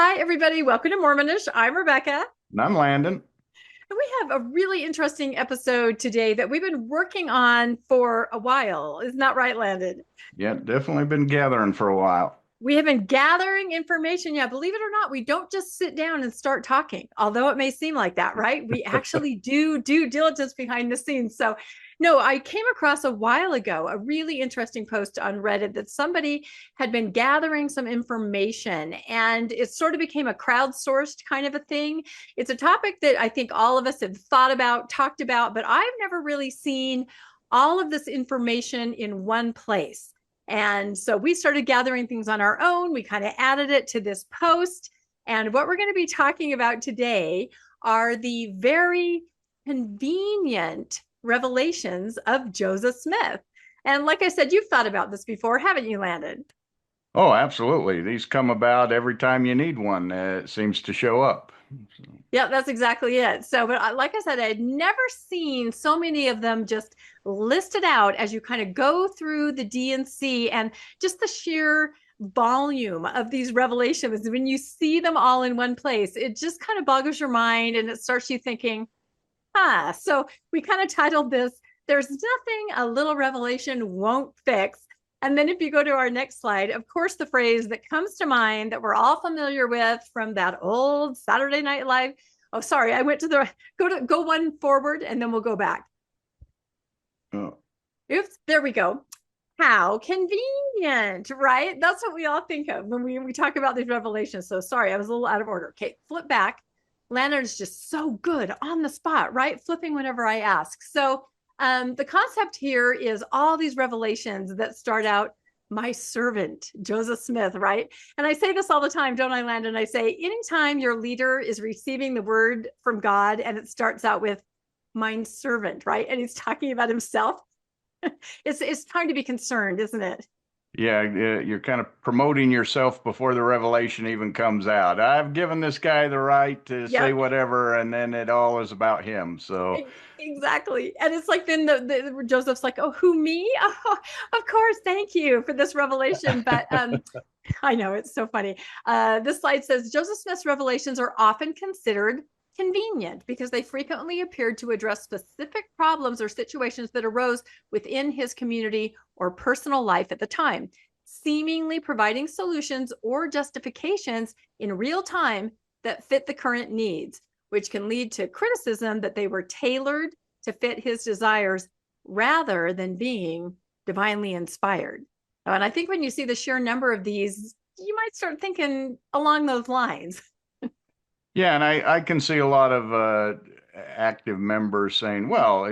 Hi, everybody. Welcome to Mormonish. I'm Rebecca. And I'm Landon. And we have a really interesting episode today that we've been working on for a while. Isn't that right, Landon? Yeah, definitely been gathering for a while. We have been gathering information. Yeah, believe it or not, we don't just sit down and start talking, although it may seem like that, right? We actually do due diligence behind the scenes. So, no, I came across a while ago a really interesting post on Reddit that somebody had been gathering some information and it sort of became a crowdsourced kind of a thing. It's a topic that I think all of us have thought about, talked about, but I've never really seen all of this information in one place. And so we started gathering things on our own. We kind of added it to this post. And what we're going to be talking about today are the very convenient revelations of Joseph Smith. And like I said, you've thought about this before, haven't you, Landon? Oh, absolutely. These come about every time you need one. It seems to show up. Yeah, that's exactly it. So, but like I said, I had never seen so many of them just listed out as you kind of go through the D&C and just the sheer volume of these revelations. When you see them all in one place, it just kind of boggles your mind and it starts you thinking, so we kind of titled this, There's Nothing a Little Revelation Won't Fix. And then if you go to our next slide, of course, the phrase that comes to mind that we're all familiar with from that old Saturday Night Live. Oh, sorry, I went to the go one forward and then we'll go back. Oh. Oops, there we go. How convenient, right? That's what we all think of when we talk about these revelations. So sorry, I was a little out of order. Okay, flip back. Landon is just so good on the spot, right? Flipping whenever I ask. So the concept here is all these revelations that start out, my servant, Joseph Smith, right? And I say this all the time, don't I, Landon? I say, anytime your leader is receiving the word from God and it starts out with, my servant, right? And he's talking about himself. It's time to be concerned, isn't it? Yeah, you're kind of promoting yourself before the revelation even comes out. I've given this guy the right to say Yep. whatever, and then it all is about him. So, Exactly. And it's like then the Joseph's like, oh, who me? Oh, of course, thank you for this revelation. But I know it's so funny. This slide says Joseph Smith's revelations are often considered convenient because they frequently appeared to address specific problems or situations that arose within his community or personal life at the time, seemingly providing solutions or justifications in real time that fit the current needs, which can lead to criticism that they were tailored to fit his desires rather than being divinely inspired. And I think when you see the sheer number of these, you might start thinking along those lines. yeah, and I can see a lot of active members saying, well,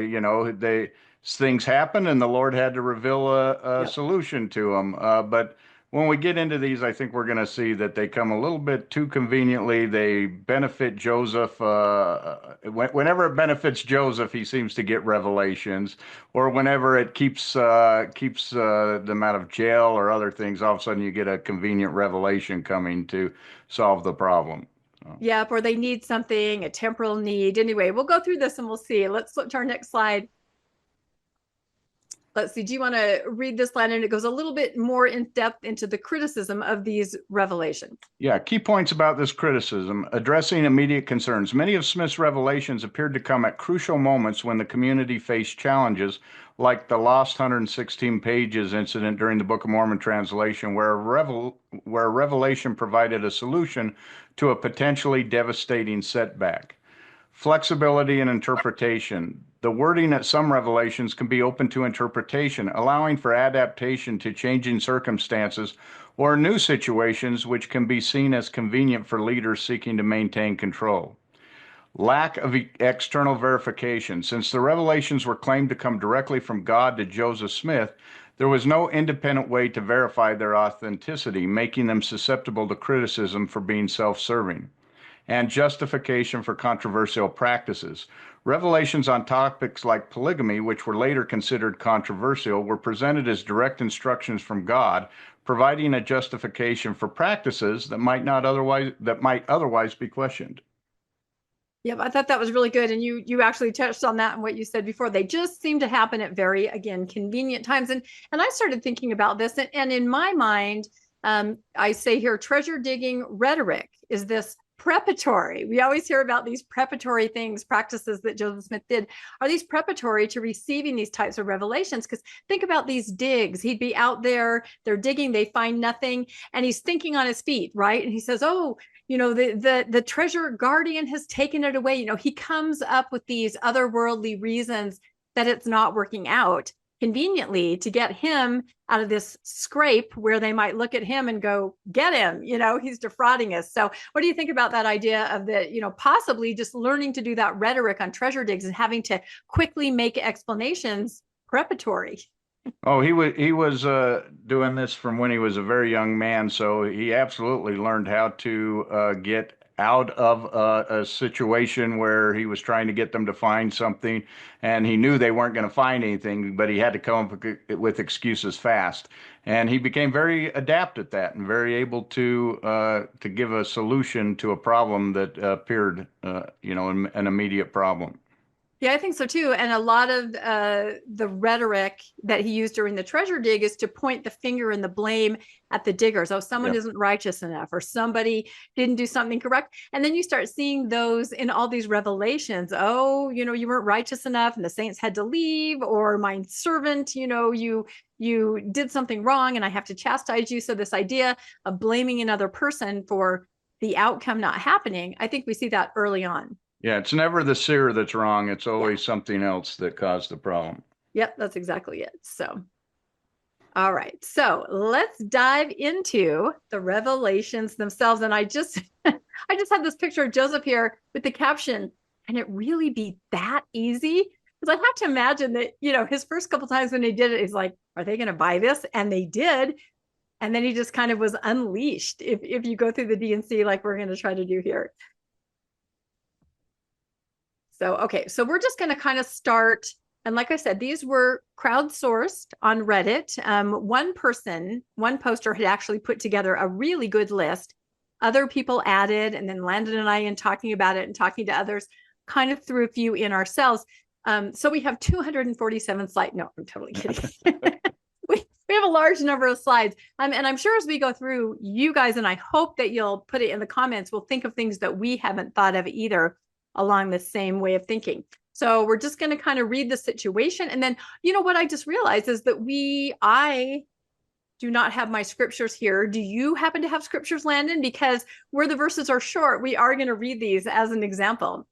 things happen and the Lord had to reveal a Yep. solution to them. But when we get into these, I think we're going to see that they come a little bit too conveniently. They benefit Joseph. Whenever it benefits Joseph, he seems to get revelations, or whenever it keeps them out of jail or other things, all of a sudden you get a convenient revelation coming to solve the problem. Yep. Or they need something, a temporal need. Anyway, we'll go through this and we'll see. Let's flip to our next slide. Let's see. Do you want to read this line? And it goes a little bit more in depth into the criticism of these revelations. Yeah, key points about this criticism addressing immediate concerns. Many of Smith's revelations appeared to come at crucial moments when the community faced challenges, like the lost 116 pages incident during the Book of Mormon translation, where a revelation provided a solution to a potentially devastating setback. Flexibility in interpretation. The wording at some revelations can be open to interpretation, allowing for adaptation to changing circumstances or new situations which can be seen as convenient for leaders seeking to maintain control. Lack of external verification. Since the revelations were claimed to come directly from God to Joseph Smith, there was no independent way to verify their authenticity, making them susceptible to criticism for being self-serving. And justification for controversial practices. Revelations on topics like polygamy, which were later considered controversial, were presented as direct instructions from God, providing a justification for practices that might otherwise be questioned. Yep, I thought that was really good. And you actually touched on that and what you said before. They just seem to happen at very, again, convenient times. And I started thinking about this. And in my mind, I say here, treasure digging rhetoric is this preparatory. We always hear about these preparatory things, practices that Joseph Smith did. Are these preparatory to receiving these types of revelations? Because think about these digs. He'd be out there, they're digging, they find nothing, and he's thinking on his feet, right? And he says, oh, the treasure guardian has taken it away. He comes up with these otherworldly reasons that it's not working out conveniently to get him out of this scrape where they might look at him and go, get him, he's defrauding us. So what do you think about that idea of possibly just learning to do that rhetoric on treasure digs and having to quickly make explanations preparatory? Oh, he was doing this from when he was a very young man, so he absolutely learned how to get out of a situation where he was trying to get them to find something, and he knew they weren't going to find anything, but he had to come up with excuses fast. And he became very adept at that and very able to give a solution to a problem that appeared, an immediate problem. Yeah, I think so too. And a lot of the rhetoric that he used during the treasure dig is to point the finger and the blame at the diggers. Oh, someone isn't righteous enough, or somebody didn't do something correct. And then you start seeing those in all these revelations. Oh, you weren't righteous enough and the saints had to leave, or my servant, you did something wrong and I have to chastise you. So this idea of blaming another person for the outcome not happening, I think we see that early on. Yeah, it's never the seer that's wrong. It's always something else that caused the problem. Yep, that's exactly it. So, all right. So let's dive into the revelations themselves. And I just had this picture of Joseph here with the caption, "Can it really be that easy?" Because I have to imagine that, his first couple times when he did it, he's like, are they going to buy this? And they did. And then he just kind of was unleashed if you go through the D&C like we're going to try to do here. So, okay, so we're just going to kind of start. And like I said, these were crowdsourced on Reddit. One poster had actually put together a really good list. Other people added, and then Landon and I, in talking about it and talking to others, kind of threw a few in ourselves. So we have 247 slides. No, I'm totally kidding. We have a large number of slides. And I'm sure as we go through, you guys, and I hope that you'll put it in the comments, we'll think of things that we haven't thought of either along the same way of thinking. So we're just going to kind of read the situation. And then, what I just realized is that I do not have my scriptures here. Do you happen to have scriptures, Landon? Because where the verses are short, we are going to read these as an example.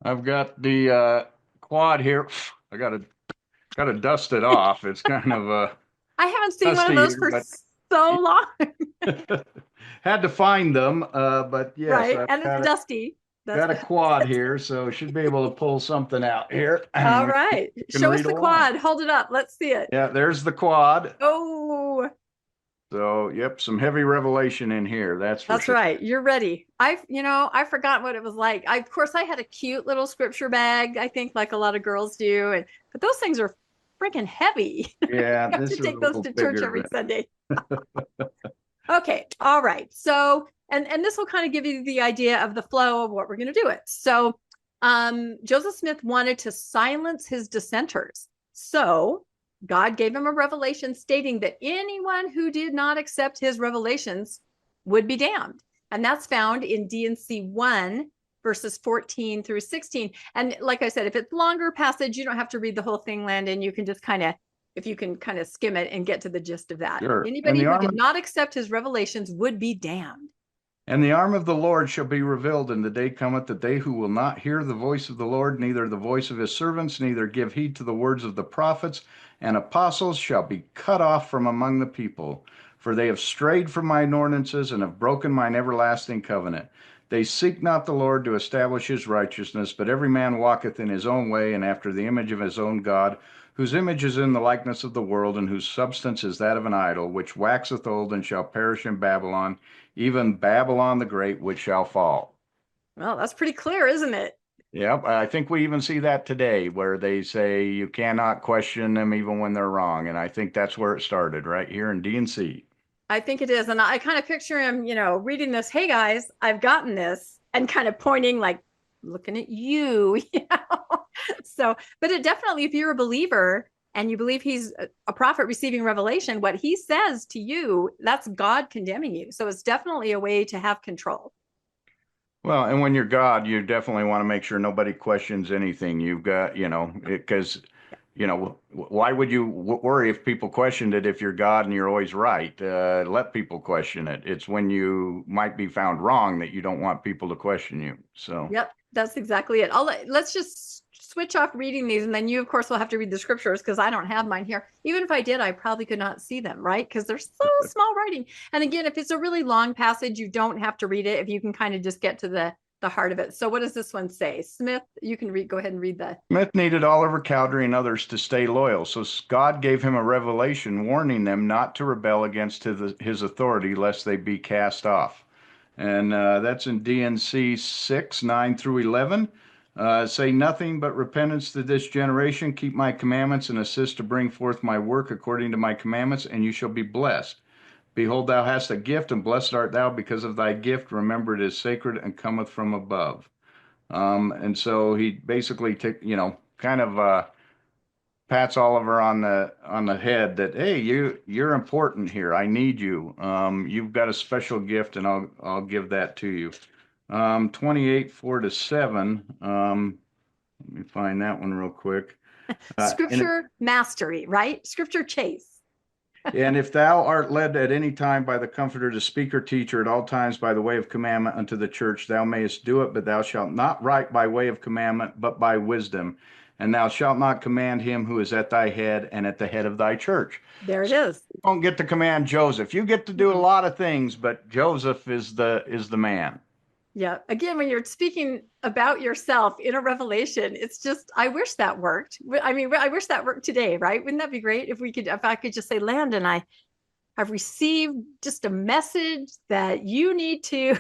I've got the quad here. I got to dust it off. It's kind of I haven't seen one of those for so long. Had to find them, but yes. Right, and it's dusty. Got a quad here, so should be able to pull something out here. All right. Show us the quad. Hold it up. Let's see it. Yeah, there's the quad. Oh. So, yep, some heavy revelation in here. That's sure. Right. You're ready. I forgot what it was like. Of course, I had a cute little scripture bag, I think, like a lot of girls do. But those things are freaking heavy. Yeah. I have to take those to church every Sunday. Okay. All right. So, and this will kind of give you the idea of the flow of what we're going to do it. So Joseph Smith wanted to silence his dissenters. So God gave him a revelation stating that anyone who did not accept his revelations would be damned. And that's found in D&C 1, verses 14 through 16. And like I said, if it's longer passage, you don't have to read the whole thing, Landon. You can just if you can kind of skim it and get to the gist of that. Sure. Anybody who did not accept his revelations would be damned. And the arm of the Lord shall be revealed, and the day cometh that they who will not hear the voice of the Lord, neither the voice of his servants, neither give heed to the words of the prophets and apostles, shall be cut off from among the people. For they have strayed from mine ordinances and have broken mine everlasting covenant. They seek not the Lord to establish his righteousness, but every man walketh in his own way, and after the image of his own God, whose image is in the likeness of the world, and whose substance is that of an idol, which waxeth old and shall perish in Babylon, even Babylon the Great, which shall fall. Well, that's pretty clear, isn't it? Yep. I think we even see that today, where they say you cannot question them even when they're wrong. And I think that's where it started, right here in D&C. I think it is. And I kind of picture him, reading this, hey guys, I've gotten this, and kind of pointing like, looking at you, So, but it definitely, if you're a believer, and you believe he's a prophet receiving revelation, what he says to you, that's God condemning you. So it's definitely a way to have control. Well, and when you're God, you definitely want to make sure nobody questions anything you've got, because, why would you worry if people questioned it if you're God and you're always right? Let people question it. It's when you might be found wrong that you don't want people to question you. So, yep, that's exactly it. Let's just switch off reading these, and then you, of course, will have to read the scriptures because I don't have mine here. Even if I did, I probably could not see them, right? Because they're so small writing. And again, if it's a really long passage, you don't have to read it if you can kind of just get to the heart of it. So what does this one say? Smith, you can go ahead and read that. Smith needed Oliver Cowdery and others to stay loyal, so God gave him a revelation warning them not to rebel against his authority lest they be cast off. And that's in DNC 6, 9 through 11. Say nothing but repentance to this generation. Keep my commandments and assist to bring forth my work according to my commandments, and you shall be blessed. Behold, thou hast a gift, and blessed art thou because of thy gift. Remember, it is sacred and cometh from above. And so he basically kind of pats Oliver on the head that, hey, you're important here. I need you. You've got a special gift, and I'll give that to you. 28, 4-7. Let me find that one real quick. Scripture mastery, right? Scripture chase. And if thou art led at any time by the Comforter to speak or teach, or at all times by the way of commandment unto the church, thou mayest do it, but thou shalt not write by way of commandment, but by wisdom. And thou shalt not command him who is at thy head and at the head of thy church. There it is. You don't get to command Joseph. You get to do a lot of things, but Joseph is the man. Yeah. Again, when you're speaking about yourself in a revelation, it's just, I wish that worked. I mean, I wish that worked today, right? Wouldn't that be great if I could just say, Landon, I've received just a message that you need to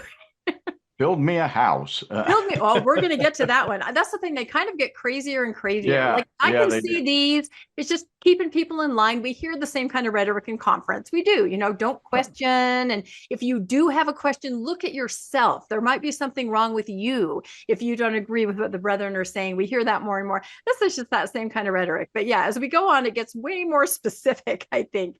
build me a house. Build me. Oh, we're going to get to that one. That's the thing. They kind of get crazier and crazier. Yeah, I can see these. It's just keeping people in line. We hear the same kind of rhetoric in conference. We do, don't question. And if you do have a question, look at yourself. There might be something wrong with you if you don't agree with what the brethren are saying. We hear that more and more. This is just that same kind of rhetoric. But yeah, as we go on, it gets way more specific, I think.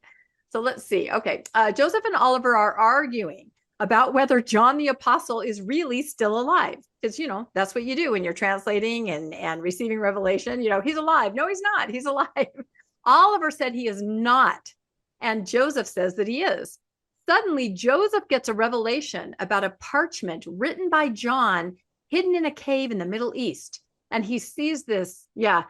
So let's see. Okay. Joseph and Oliver are arguing about whether John the Apostle is really still alive. Because, that's what you do when you're translating and receiving revelation. He's alive. No, he's not. He's alive. Oliver said he is not. And Joseph says that he is. Suddenly, Joseph gets a revelation about a parchment written by John hidden in a cave in the Middle East. And he sees this. Yeah.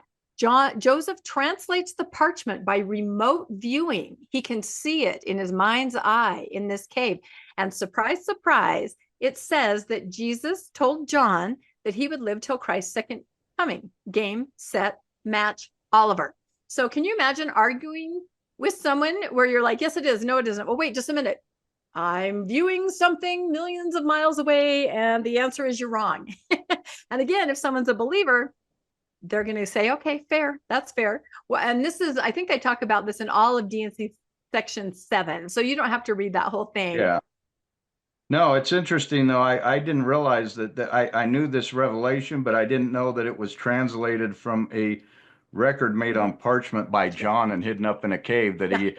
Joseph translates the parchment by remote viewing. He can see it in his mind's eye in this cave. And surprise, surprise, it says that Jesus told John that he would live till Christ's second coming. Game, set, match, Oliver. So can you imagine arguing with someone where you're like, yes, it is. No, it isn't. Well, wait just a minute. I'm viewing something millions of miles away, and the answer is you're wrong. And again, if someone's a believer, they're going to say, okay, fair. That's fair. Well, and this is, I think I talk about this in all of DNC section 7. So you don't have to read that whole thing. Yeah. No, it's interesting though. I didn't realize that I knew this revelation, but I didn't know that it was translated from a record made on parchment by John and hidden up in a cave that he,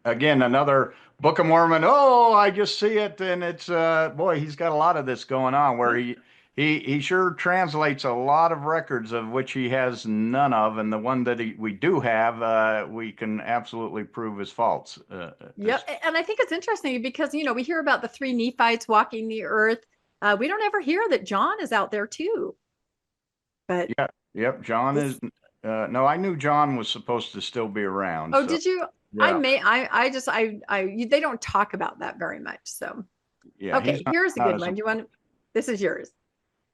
again, another Book of Mormon. Oh, I just see it. And it's, boy, he's got a lot of this going on where he sure translates a lot of records of which he has none of, and the one that we do have, we can absolutely prove is false. Yep, and I think it's interesting because we hear about the 3 Nephites walking the earth. We don't ever hear that John is out there too. But yep, John is. No, I knew John was supposed to still be around. Oh, so, did you? Yeah. They don't talk about that very much. So yeah. Okay, here's a good one. This is yours.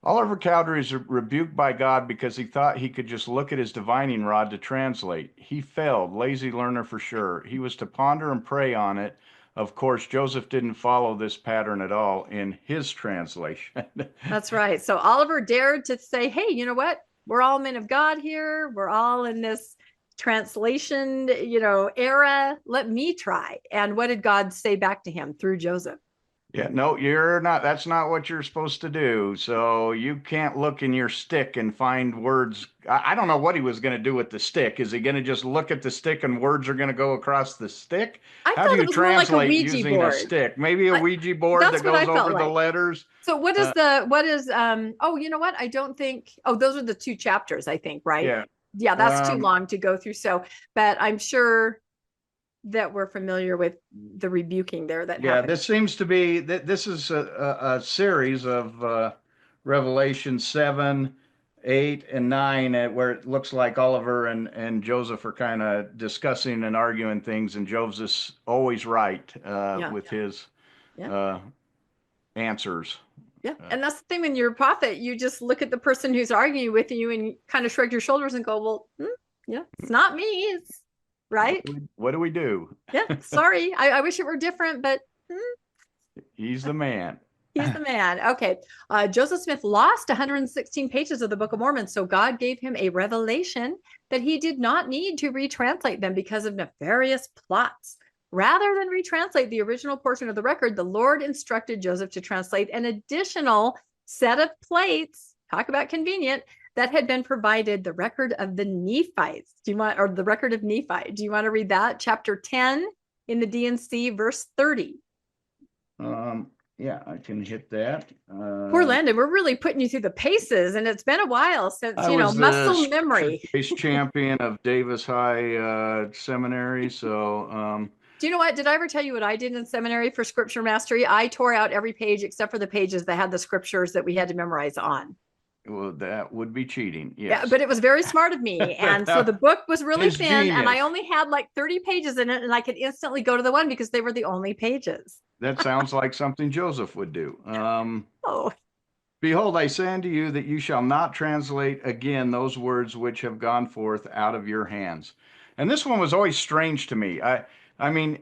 Oliver Cowdery is rebuked by God because he thought he could just look at his divining rod to translate. He failed, lazy learner for sure. He was to ponder and pray on it. Of course, Joseph didn't follow this pattern at all in his translation. That's right. So Oliver dared to say, hey, you know what? We're all men of God here. We're all in this translation, era. Let me try. And what did God say back to him through Joseph? Yeah, no, you're not. That's not what you're supposed to do. So you can't look in your stick and find words. I don't know what he was going to do with the stick. Is he going to just look at the stick and words are going to go across the stick? I How do thought it you was more like a translate Ouija using a board. stick? Maybe a I, Ouija board that's that what I goes felt over the like. letters. So oh, you know what? I don't think, oh, those are the 2 chapters, I think, right? Yeah. Yeah, that's too Um, long to go through. So, but I'm sure that we're familiar with the rebuking there that yeah, happened. this seems to be this is a series of Revelation 7, 8, and 9, where it looks like Oliver and Joseph are kind of discussing and arguing things, and Joseph's always right Yeah. with his Yeah. uh, answers. Yeah. Uh, And that's the thing when you're a prophet, you just look at the person who's arguing with you and kind of shrug your shoulders and go, well, yeah, it's not me. It's right. what do we do? Yeah. Sorry. I wish it were different, but He's the man. he's the man. Okay. Joseph Smith lost 116 pages of the Book of Mormon. So God gave him a revelation that he did not need to retranslate them because of nefarious plots. Rather than retranslate the original portion of the record, the Lord instructed Joseph to translate an additional set of plates. Talk about convenient. That had been provided, the record of the Nephites. Or the record of Nephi? Do you want to read that? Chapter 10 in the D&C, verse 30. Yeah, I can hit that. Poor Landon, we're really putting you through the paces, and it's been a while since, I was muscle the memory. race champion of Davis High Seminary, so Do you know what? Did I ever tell you what I did in seminary for scripture mastery? I tore out every page except for the pages that had the scriptures that we had to memorize on. well, that would be cheating. Yes. Yeah, but it was very smart of me. And so the book was really His thin, and I genius. only had like 30 pages in it, and I could instantly go to the one because they were the only pages. That sounds like something Joseph would do. Oh, Behold, I say unto you that you shall not translate again those words which have gone forth out of your hands. And this one was always strange to me. I mean,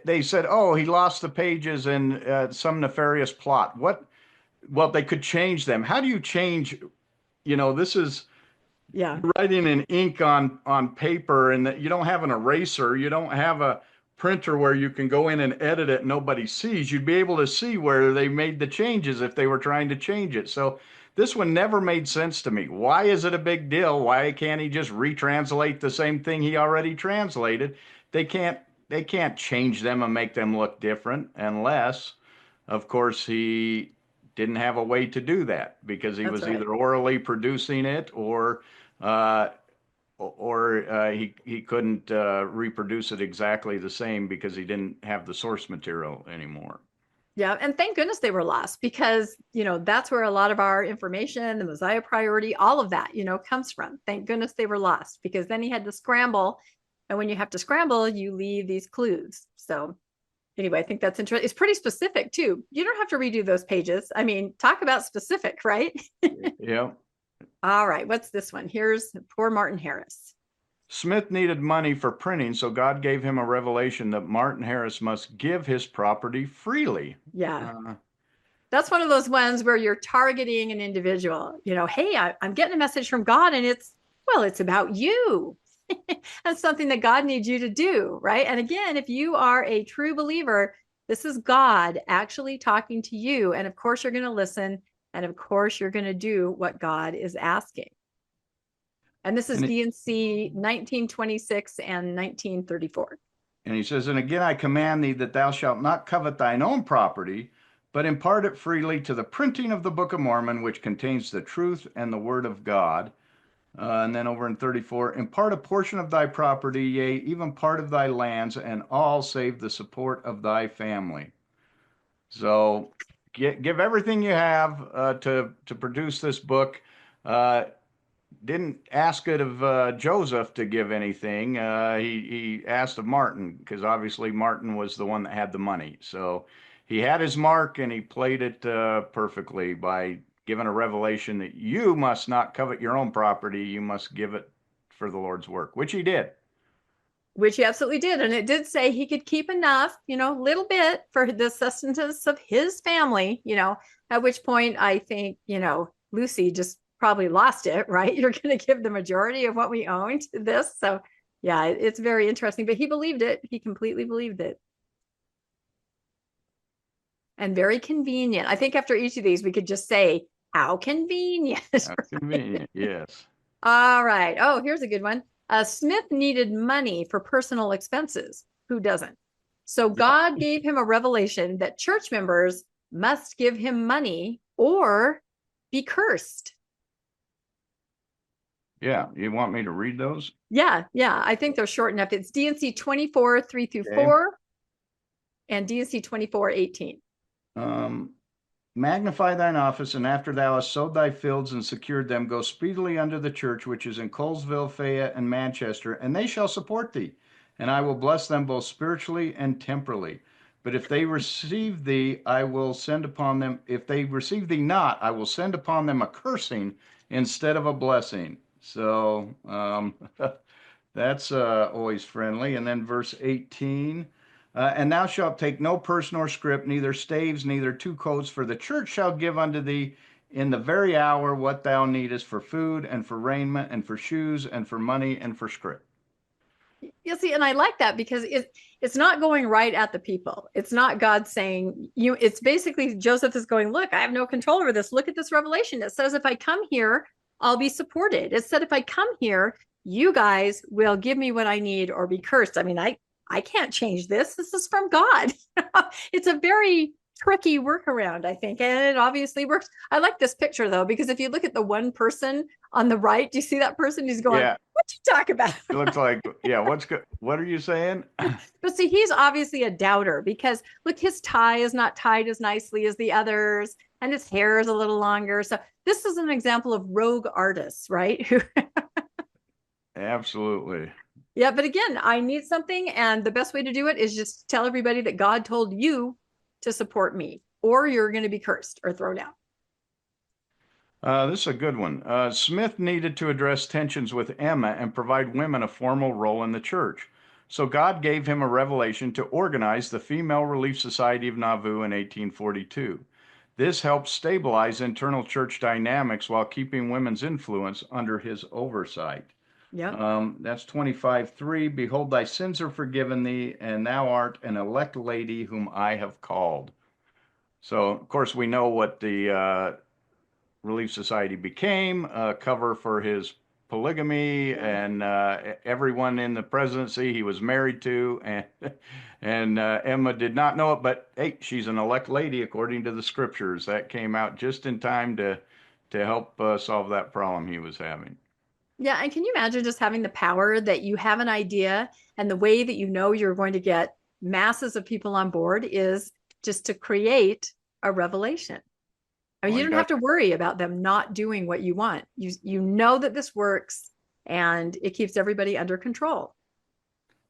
they said, "Oh, he lost the pages in some nefarious plot." What? Well, they could change them. How do you change? This is yeah. writing in ink on paper, and that you don't have an eraser, you don't have a printer where you can go in and edit it and nobody sees. You'd be able to see where they made the changes if they were trying to change it. So this one never made sense to me. Why is it a big deal? Why can't he just retranslate the same thing he already translated? They can't change them and make them look different unless, of course, he didn't have a way to do that because he That's was right. either orally producing it uh, or he couldn't reproduce it exactly the same because he didn't have the source material anymore. Yeah, and thank goodness they were lost because, that's where a lot of our information, the Messiah priority, all of that, comes from. Thank goodness they were lost because then he had to scramble. And when you have to scramble, you leave these clues. So anyway, I think that's interesting. It's pretty specific too. You don't have to redo those pages. I mean, talk about specific, right? Yeah. All right. What's this one? Here's poor Martin Harris. Smith needed money for printing, so God gave him a revelation that Martin Harris must give his property freely. Yeah. That's one of those ones where you're targeting an individual. Hey, I'm getting a message from God, and it's about you. That's something that God needs you to do, right? And again, if you are a true believer, this is God actually talking to you. And of course, you're going to listen. And of course, you're going to do what God is asking. And this is D&C 1926 and 1934. And he says, and again, I command thee that thou shalt not covet thine own property, but impart it freely to the printing of the Book of Mormon, which contains the truth and the word of God. And then over in 34, impart a portion of thy property, yea, even part of thy lands, and all save the support of thy family. So give everything you have to produce this book. Didn't ask it of Joseph to give anything. He asked of Martin because obviously Martin was the one that had the money. So he had his mark and he played it perfectly by given a revelation that you must not covet your own property. You must give it for the Lord's work, which he did. Which he absolutely did. And it did say he could keep enough, little bit for the sustenance of his family, at which point I think, Lucy just probably lost it, right? You're going to give the majority of what we own to this. So yeah, it's very interesting, but he believed it. He completely believed it. and very convenient. I think after each of these, we could just say, how convenient. How convenient. Yes. All right. Oh, here's a good one. Smith needed money for personal expenses. Who doesn't? So God gave him a revelation that church members must give him money or be cursed. Yeah. You want me to read those? Yeah. I think they're short enough. It's D&C 24, 3 through 4 and D&C 24, 18. Magnify thine office, and after thou hast sowed thy fields and secured them, go speedily unto the church which is in Colesville, Fayette, and Manchester, and they shall support thee. And I will bless them both spiritually and temporally. But if they receive thee, I will send upon them. If they receive thee not, I will send upon them a cursing instead of a blessing. So that's always friendly. And then verse 18. And thou shalt take no purse nor scrip, neither staves, neither two coats, for the church shall give unto thee in the very hour what thou needest for food and for raiment and for shoes and for money and for scrip. You see, and I like that because it's not going right at the people. It's not God saying you. It's basically Joseph is going, look, I have no control over this. Look at this revelation. It says if I come here, I'll be supported. It said if I come here, you guys will give me what I need or be cursed. I mean, I can't change this. This is from God. It's a very tricky workaround, I think. And it obviously works. I like this picture though, because if you look at the one person on the right, do you see that person who's going, what you talk about? It looks like, what's good? What are you saying? But see, he's obviously a doubter because look, his tie is not tied as nicely as the others, and his hair is a little longer. So this is an example of rogue artists, right? Absolutely. Yeah, but again, I need something, and the best way to do it is just tell everybody that God told you to support me, or you're going to be cursed or thrown out. This is a good one. Smith needed to address tensions with Emma and provide women a formal role in the church. So God gave him a revelation to organize the Female Relief Society of Nauvoo in 1842. This helped stabilize internal church dynamics while keeping women's influence under his oversight. Yeah. That's 25:3. Behold, thy sins are forgiven thee, and thou art an elect lady whom I have called. So, of course, we know what the Relief Society became, cover for his polygamy, and everyone in the presidency he was married to, and Emma did not know it, but hey, she's an elect lady according to the scriptures. That came out just in time to help solve that problem he was having. Yeah. And can you imagine just having the power that you have an idea, and the way that you know you're going to get masses of people on board is just to create a revelation. I mean, you don't have to worry about them not doing what you want. You know that this works, and it keeps everybody under control.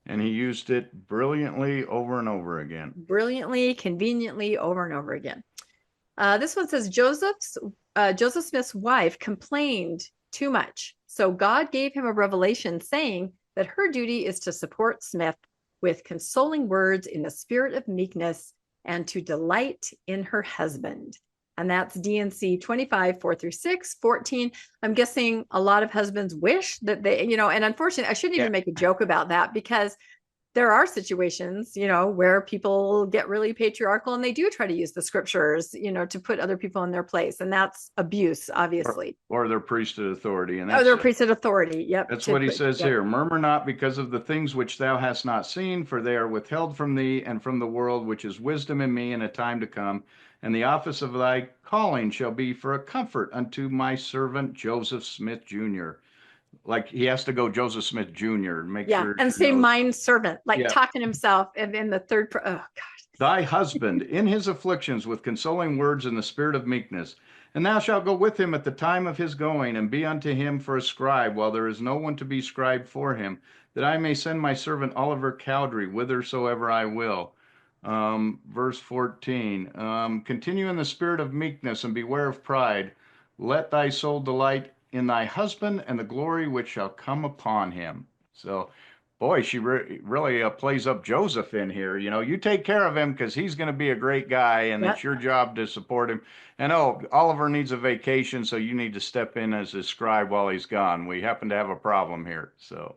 And he used it brilliantly over and over again. Brilliantly, conveniently, over and over again. This one says Joseph Smith's wife complained too much. So God gave him a revelation saying that her duty is to support Smith with consoling words in the spirit of meekness and to delight in her husband. And that's D&C 25, 4 through 6, 14. I'm guessing a lot of husbands wish that they, and unfortunately, I shouldn't even make a joke about that, because there are situations, where people get really patriarchal and they do try to use the scriptures, to put other people in their place. And that's abuse, obviously. Or their priesthood authority. And their priesthood authority. Yep. That's what he says here. Murmur not because of the things which thou hast not seen, for they are withheld from thee and from the world, which is wisdom in me in a time to come. And the office of thy calling shall be for a comfort unto my servant Joseph Smith Jr. Like he has to go Joseph Smith Jr. Make sure. And say mine servant, talking himself, and in the third. Oh God. Thy husband in his afflictions with consoling words in the spirit of meekness. And thou shalt go with him at the time of his going, and be unto him for a scribe, while there is no one to be scribe for him, that I may send my servant Oliver Cowdery whithersoever I will. Verse 14, continue in the spirit of meekness and beware of pride. Let thy soul delight in thy husband and the glory which shall come upon him. So, boy, she really plays up Joseph in here. You take care of him because he's going to be a great guy, and it's your job to support him. And Oliver needs a vacation, so you need to step in as his scribe while he's gone. We happen to have a problem here, so.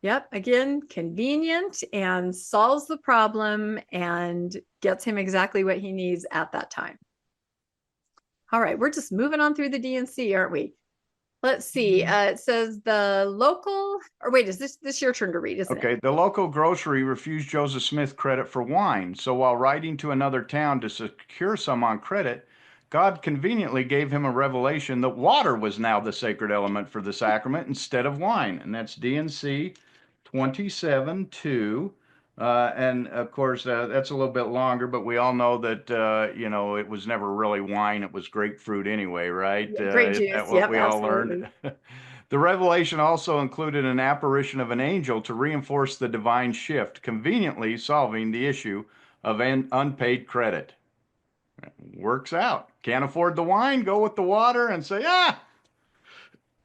Yep. Again, convenient and solves the problem and gets him exactly what he needs at that time. All right. We're just moving on through the D&C, aren't we? Let's see. It says the local, or wait, is this your turn to read, isn't it? Okay, the local grocery refused Joseph Smith credit for wine. So while riding to another town to secure some on credit, God conveniently gave him a revelation that water was now the sacred element for the sacrament instead of wine. And that's D&C 27:2. And of course, that's a little bit longer, but we all know that, it was never really wine. It was grapefruit anyway, right? Grape Isn't juice. that what Yep, we all absolutely. learned? The revelation also included an apparition of an angel to reinforce the divine shift, conveniently solving the issue of an unpaid credit. Works out. Can't afford the wine, go with the water and say,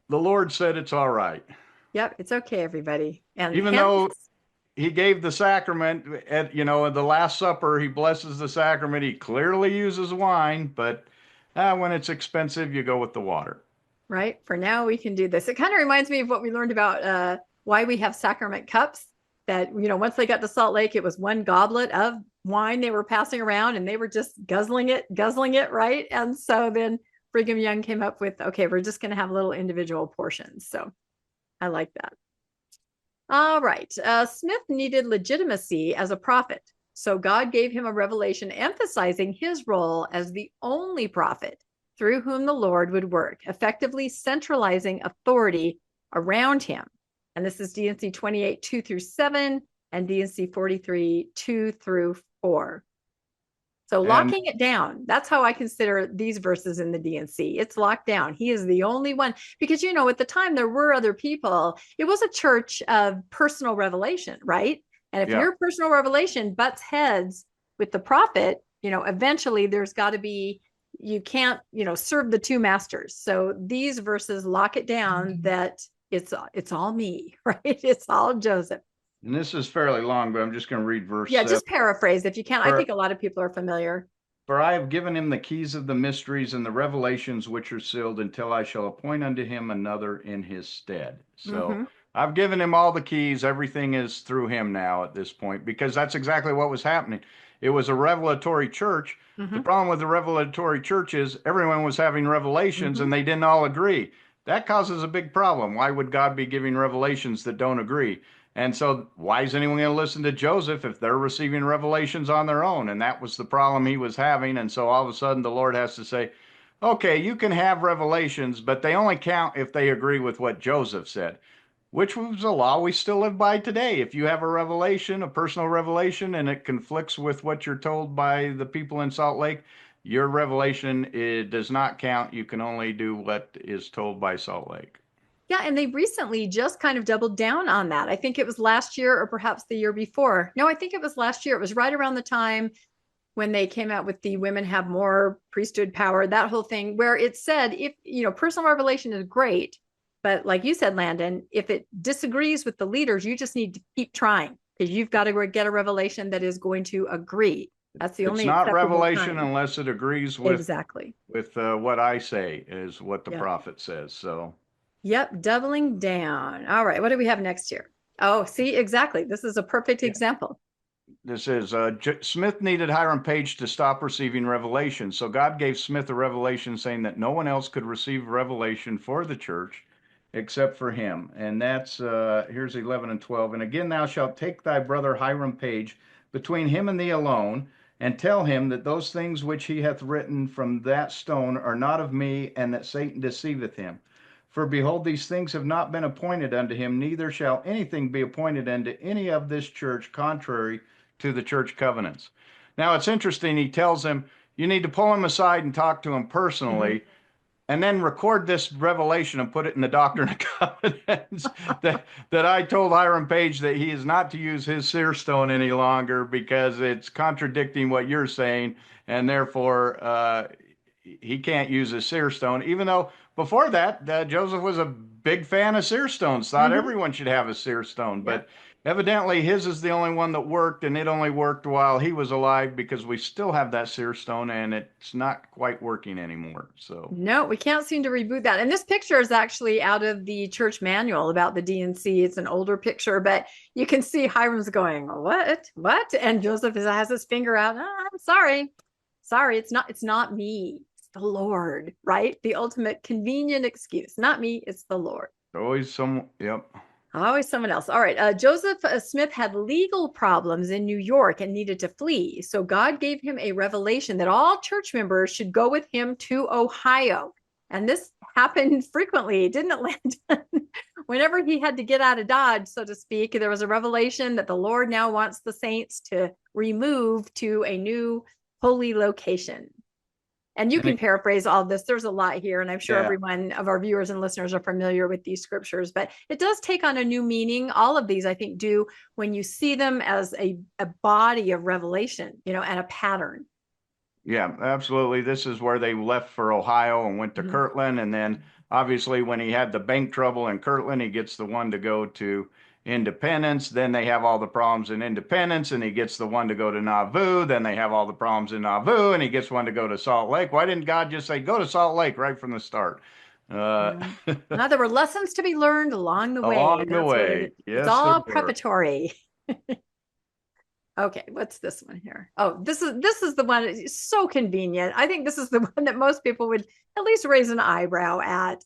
the Lord said it's all right. Yep, it's okay, everybody. And Even hence, though he gave the sacrament at the Last Supper, he blesses the sacrament. He clearly uses wine, but when it's expensive, you go with the water. right, for now we can do this. It kind of reminds me of what we learned about why we have sacrament cups. That, once they got to Salt Lake, it was one goblet of wine they were passing around and they were just guzzling it, right? And so then Brigham Young came up with, okay, we're just going to have little individual portions. So I like that. All right. Smith needed legitimacy as a prophet. So God gave him a revelation emphasizing his role as the only prophet through whom the Lord would work, effectively centralizing authority around him. And this is D&C 28, 2 through 7, and D&C 43, 2 through 4. So locking it down, that's how I consider these verses in the D&C. It's locked down. He is the only one, because, at the time there were other people. It was a church of personal revelation, right? And if your personal revelation butts heads with the prophet, eventually there's got to be, you can't, serve the two masters. So these verses lock it down that it's all me, right? It's all Joseph. And this is fairly long, but I'm just going to read verse 7. Yeah, just paraphrase if you can. I think a lot of people are familiar. For I have given him the keys of the mysteries and the revelations which are sealed until I shall appoint unto him another in his stead. So I've given him all the keys. Everything is through him now at this point, because that's exactly what was happening. It was a revelatory church. The problem with the revelatory church is everyone was having revelations and they didn't all agree. That causes a big problem. Why would God be giving revelations that don't agree? And so why is anyone going to listen to Joseph if they're receiving revelations on their own? And that was the problem he was having. And so all of a sudden the Lord has to say, okay, you can have revelations, but they only count if they agree with what Joseph said, which was a law we still live by today. If you have a revelation, a personal revelation, and it conflicts with what you're told by the people in Salt Lake, your revelation, it does not count. You can only do what is told by Salt Lake. Yeah, and they recently just kind of doubled down on that. I think it was last year or perhaps the year before. No, I think it was last year. It was right around the time when they came out with the women have more priesthood power, that whole thing, where it said, if, personal revelation is great, but like you said, Landon, if it disagrees with the leaders, you just need to keep trying, because you've got to get a revelation that is going to agree. That's the only. It's not revelation unless it agrees with what I say is what the prophet says. So. Yep, doubling down. All right, what do we have next here? Oh, see, exactly. This is a perfect example. This is Smith needed Hiram Page to stop receiving revelation. So God gave Smith a revelation saying that no one else could receive revelation for the church except for him. And that's, here's 11 and 12. And again, thou shalt take thy brother Hiram Page between him and thee alone, and tell him that those things which he hath written from that stone are not of me, and that Satan deceiveth him. For behold, these things have not been appointed unto him, neither shall anything be appointed unto any of this church contrary to the church covenants. Now it's interesting, he tells him, you need to pull him aside and talk to him personally, and then record this revelation and put it in the Doctrine Covenants that I told Hiram Page that he is not to use his seer stone any longer because it's contradicting what you're saying, and therefore he can't use his seer stone, even though before that, Joseph was a big fan of seer stones, thought everyone should have a seer stone. But Evidently, his is the only one that worked, and it only worked while he was alive because we still have that seer stone, and it's not quite working anymore. So, No, we can't seem to reboot that. And this picture is actually out of the church manual about the D&C. It's an older picture, but you can see Hiram's going, "What? What?" And Joseph has his finger out. "Oh, I'm sorry. Sorry, it's not me. It's the Lord," right? The ultimate convenient excuse. Not me, it's the Lord. always some, yep. Always someone else. All right. Joseph Smith had legal problems in New York and needed to flee. So God gave him a revelation that all church members should go with him to Ohio. And this happened frequently, didn't it, Landon? Whenever he had to get out of Dodge, so to speak, there was a revelation that the Lord now wants the saints to remove to a new holy location. And you can paraphrase all this. There's a lot here, and I'm sure every one of our viewers and listeners are familiar with these scriptures, but it does take on a new meaning. All of these, I think, do when you see them as a body of revelation, and a pattern. Yeah, absolutely. This is where they left for Ohio and went to Kirtland. And then obviously when he had the bank trouble in Kirtland, he gets the one to go to Independence. Then they have all the problems in Independence, and he gets the one to go to Nauvoo. Then they have all the problems in Nauvoo, and he gets one to go to Salt Lake. Why didn't God just say, go to Salt Lake right from the start? Now, there were lessons to be learned along the way. Along the way. Yes, it's all preparatory. Okay, what's this one here? Oh, this is the one. It's so convenient. I think this is the one that most people would at least raise an eyebrow at.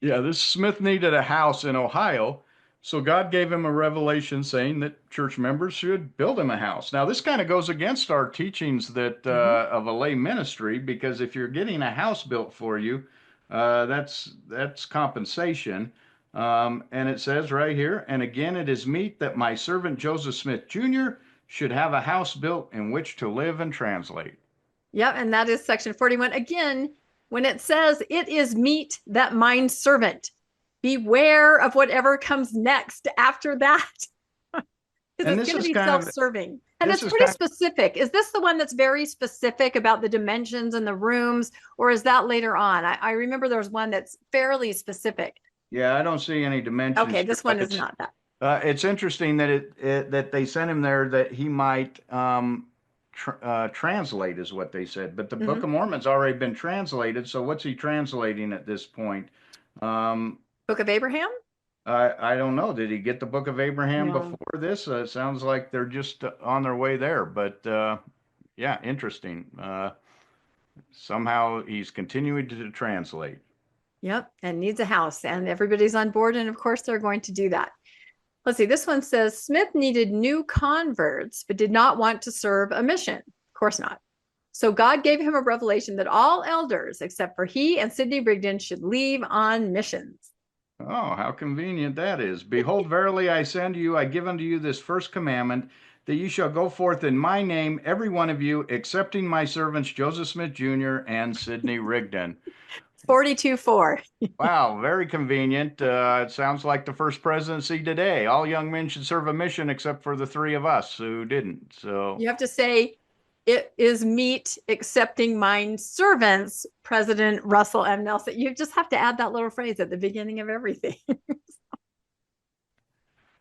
Yeah, this Smith needed a house in Ohio, so God gave him a revelation saying that church members should build him a house. Now, this kind of goes against our teachings that of a lay ministry, because if you're getting a house built for you, that's compensation. And it says right here, and again, it is meet that my servant Joseph Smith Jr. should have a house built in which to live and translate. Yep, and that is section 41. Again, when it says it is meet that mine servant, beware of whatever comes next after that. Because it's going to be self-serving. And it's pretty specific. Is this the one that's very specific about the dimensions and the rooms, or is that later on? I remember there was one that's fairly specific. Yeah, I don't see any dimensions. Okay, this one is not that. It's interesting that that they sent him there that he might translate, is what they said. But the Book of Mormon's already been translated, so what's he translating at this point? Book of Abraham? I don't know. Did he get the Book of Abraham before this? It sounds like they're just on their way there. But yeah, interesting. Somehow he's continuing to translate. Yep, and needs a house, and everybody's on board, and of course they're going to do that. Let's see, this one says Smith needed new converts, but did not want to serve a mission. Of course not. So God gave him a revelation that all elders, except for he and Sidney Rigdon, should leave on missions. Oh, how convenient that is. Behold, verily I send you, I give unto you this first commandment, that you shall go forth in my name, every one of you, excepting my servants Joseph Smith Jr. and Sidney Rigdon. 42:4. Wow, very convenient. It sounds like the first presidency today. All young men should serve a mission except for the three of us who didn't. So you have to say, it is meet accepting mine servants, President Russell M. Nelson. You just have to add that little phrase at the beginning of everything.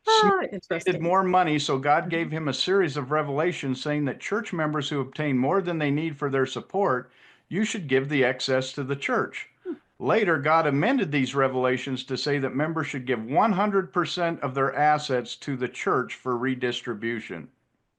Smith needed more money, so God gave him a series of revelations saying that church members who obtain more than they need for their support, you should give the excess to the church. Later, God amended these revelations to say that members should give 100% of their assets to the church for redistribution.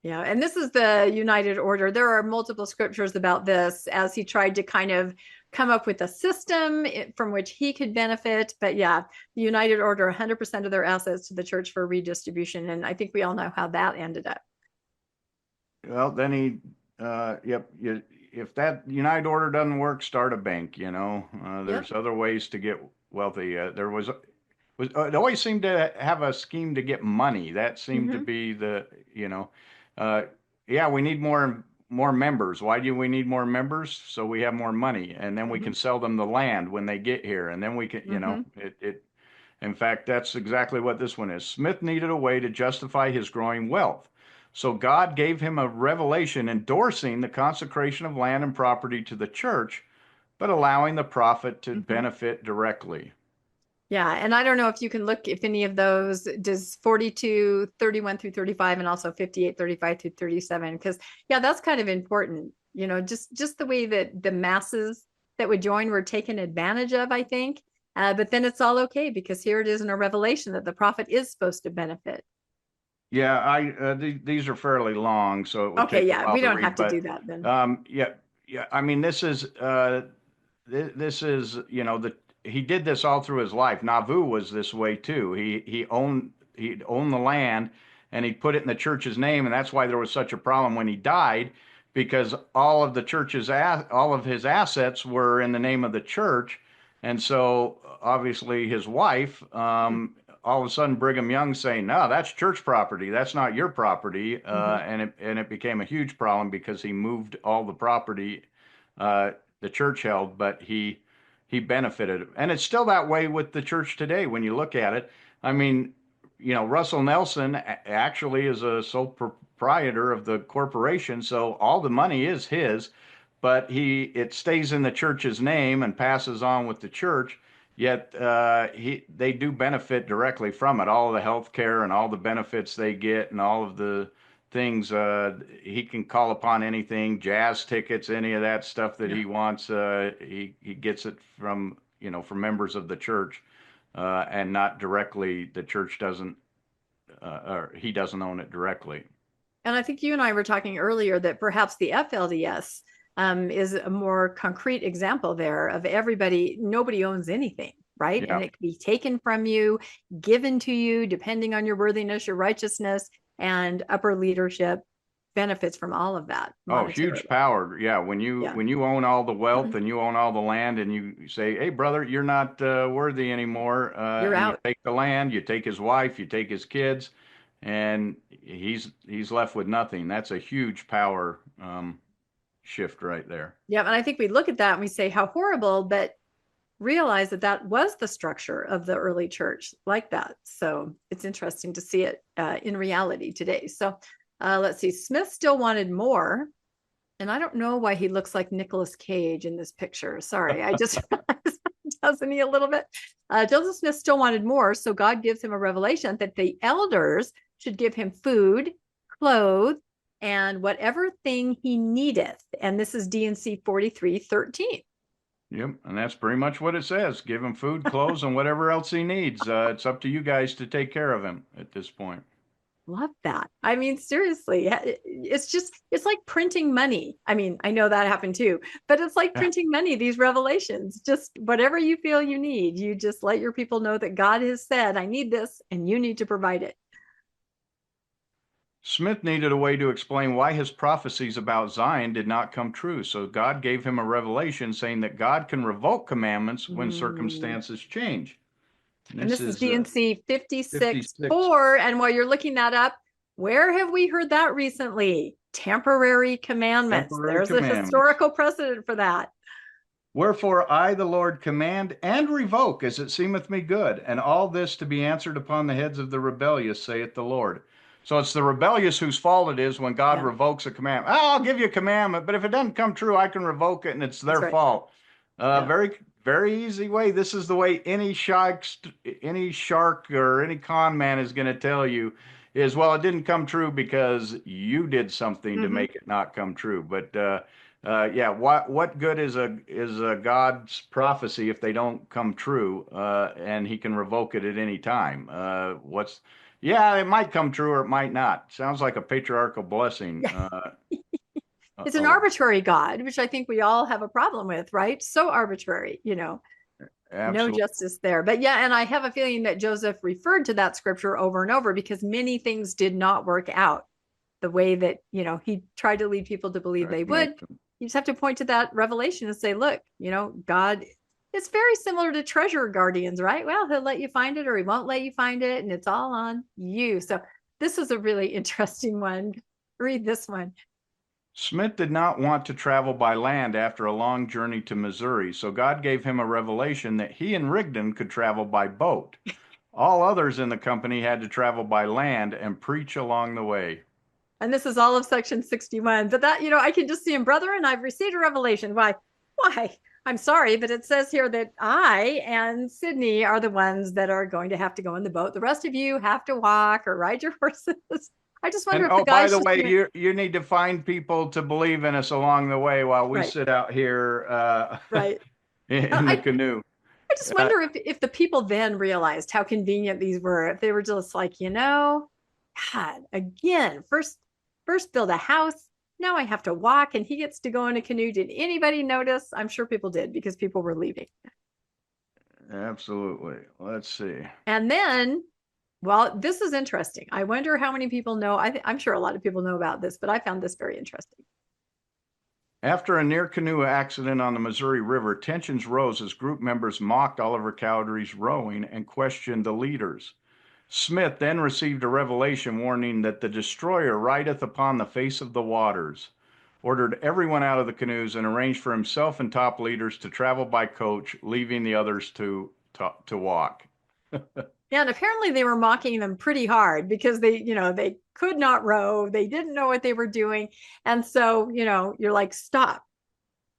Yeah, and this is the United Order. There are multiple scriptures about this as he tried to kind of come up with a system from which he could benefit. But yeah, the United Order, 100% of their assets to the church for redistribution. And I think we all know how that ended up. Well, then he, if that United Order doesn't work, start a bank, there's other ways to get wealthy. It always seemed to have a scheme to get money. That seemed to be the, we need more members. Why do we need more members? So we have more money, and then we can sell them the land when they get here, and then we can, in fact, that's exactly what this one is. Smith needed a way to justify his growing wealth. So God gave him a revelation endorsing the consecration of land and property to the church, but allowing the prophet to benefit directly. Yeah. And I don't know if you can look if any of those does 42, 31 through 35, and also 58, 35 through 37. Because yeah, that's kind of important. Just the way that the masses that would join were taken advantage of, I think. But then it's all okay because here it is in a revelation that the prophet is supposed to benefit. Yeah, these are fairly long, so it would Okay, take a yeah, while we to don't read. have to But do that then. yeah, yeah. I mean, this is he did this all through his life. Nauvoo was this way too. He'd owned the land, and he put it in the church's name, and that's why there was such a problem when he died, because all of the all of his assets were in the name of the church, and so obviously his wife, all of a sudden Brigham Young saying, "No, that's church property. That's not your property," Mhm. and it became a huge problem because he moved all the property uh, the church held, but he benefited, and it's still that way with the church today. When you look at it, I mean, Russell Nelson actually is a sole proprietor of the corporation, so all the money is his, but it stays in the church's name and passes on with the church. Yet they do benefit directly from it. All the health care and all the benefits they get, and all of the things he can call upon anything, jazz tickets, any of that stuff that Yeah. he wants. He gets it from from members of the church, and not directly. The church doesn't, or he doesn't own it directly. And I think you and I were talking earlier that perhaps the FLDS is a more concrete example there of nobody owns anything, right? And Yeah. it can be taken from you, given to you, depending on your worthiness, your righteousness, and upper leadership benefits from all of that Oh, monetarily. huge power. Yeah, Yeah. when you own all the wealth and you own all the land, and you say, "Hey, brother, you're not worthy anymore," You're and you out. take the land, you take his wife, you take his kids, and he's left with nothing. That's a huge power shift right there. Yeah. And I think we look at that and we say, how horrible, but realize that that was the structure of the early church like that. So it's interesting to see it in reality today. So let's see. Smith still wanted more. And I don't know why he looks like Nicolas Cage in this picture. Sorry, I just realized, doesn't he, a little bit? Joseph Smith still wanted more. So God gives him a revelation that the elders should give him food, clothes, and whatever thing he needeth. And this is D&C 43:13. Yep, and that's pretty much what it says. Give him food, clothes, and whatever else he needs. It's up to you guys to take care of him at this point. Love that. I mean, seriously, it's like printing money. I mean, I know that happened too, but it's like printing money, these revelations. Just whatever you feel you need, you just let your people know that God has said, I need this, and you need to provide it. Smith needed a way to explain why his prophecies about Zion did not come true. So God gave him a revelation saying that God can revoke commandments when Mm. circumstances change. And And this this is is D&C 56 56 4. And while you're looking that up, where have we heard that recently? Temporary commandments. temporary There's a commandments. historical precedent for that. Wherefore I, the Lord, command and revoke as it seemeth me good, and all this to be answered upon the heads of the rebellious, saith the Lord. So it's the rebellious whose fault it is when God Yeah, revokes a commandment. Oh, I'll give you a commandment, but if it doesn't come true, I can revoke it, and it's that's their right. fault. Yeah. Very, very easy way. This is the way any shark or any con man is going to tell you is, well, it didn't come true because you did something to Mm-hmm. make it not come true. But yeah, what good is a God's prophecy if they don't come true, and He can revoke it at any time? Yeah, it might come true or it might not. Sounds like a patriarchal blessing. Yeah. It's an arbitrary God, which I think we all have a problem with, right? So arbitrary, no Absolutely. justice there. But yeah, and I have a feeling that Joseph referred to that scripture over and over because many things did not work out the way that, he tried to lead people to believe they would. You just have to point to that revelation and say, look, God, it's very similar to treasure guardians, right? Well, he'll let you find it or he won't let you find it, and it's all on you. So this was a really interesting one. Read this one. Smith did not want to travel by land after a long journey to Missouri, so God gave him a revelation that he and Rigdon could travel by boat. All others in the company had to travel by land and preach along the way. And this is all of section 61. But that, I can just see him, brethren, I've received a revelation. Why? Why? I'm sorry, but it says here that I and Sydney are the ones that are going to have to go in the boat. The rest of you have to walk or ride your horses. I just wonder And if the oh, by guys the just way, went, you need to find people to believe in us along the way while we right, sit out here right. in the I, canoe. I just Uh, wonder if the people then realized how convenient these were, if they were just like, God, again, first build a house. Now I have to walk and he gets to go in a canoe. Did anybody notice? I'm sure people did because people were leaving. Absolutely. Let's see. And then, well, this is interesting. I wonder how many people know. I'm sure a lot of people know about this, but I found this very interesting. After a near canoe accident on the Missouri River, tensions rose as group members mocked Oliver Cowdery's rowing and questioned the leaders. Smith then received a revelation warning that the destroyer rideth upon the face of the waters, ordered everyone out of the canoes, and arranged for himself and top leaders to travel by coach, leaving the others to walk. Yeah, and apparently they were mocking them pretty hard because they could not row. They didn't know what they were doing. And so, you're like, stop.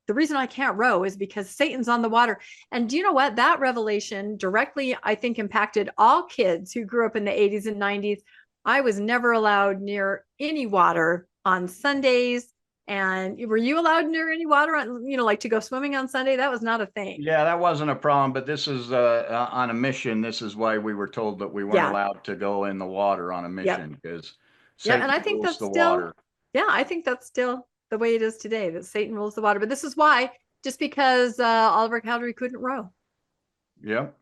The reason I can't row is because Satan's on the water. And do you know what? That revelation directly, I think, impacted all kids who grew up in the 80s and 90s. I was never allowed near any water on Sundays. And were you allowed near any water on, like to go swimming on Sunday? That was not a thing. Yeah, that wasn't a problem, but this is on a mission. This is why we were told that we weren't Yeah. allowed to go in the water on a Yep. mission because Yeah. And Satan I think rules that's the still, water. yeah, I think that's still the way it is today, that Satan rules the water. But this is why, just because Oliver Cowdery couldn't row. Yep.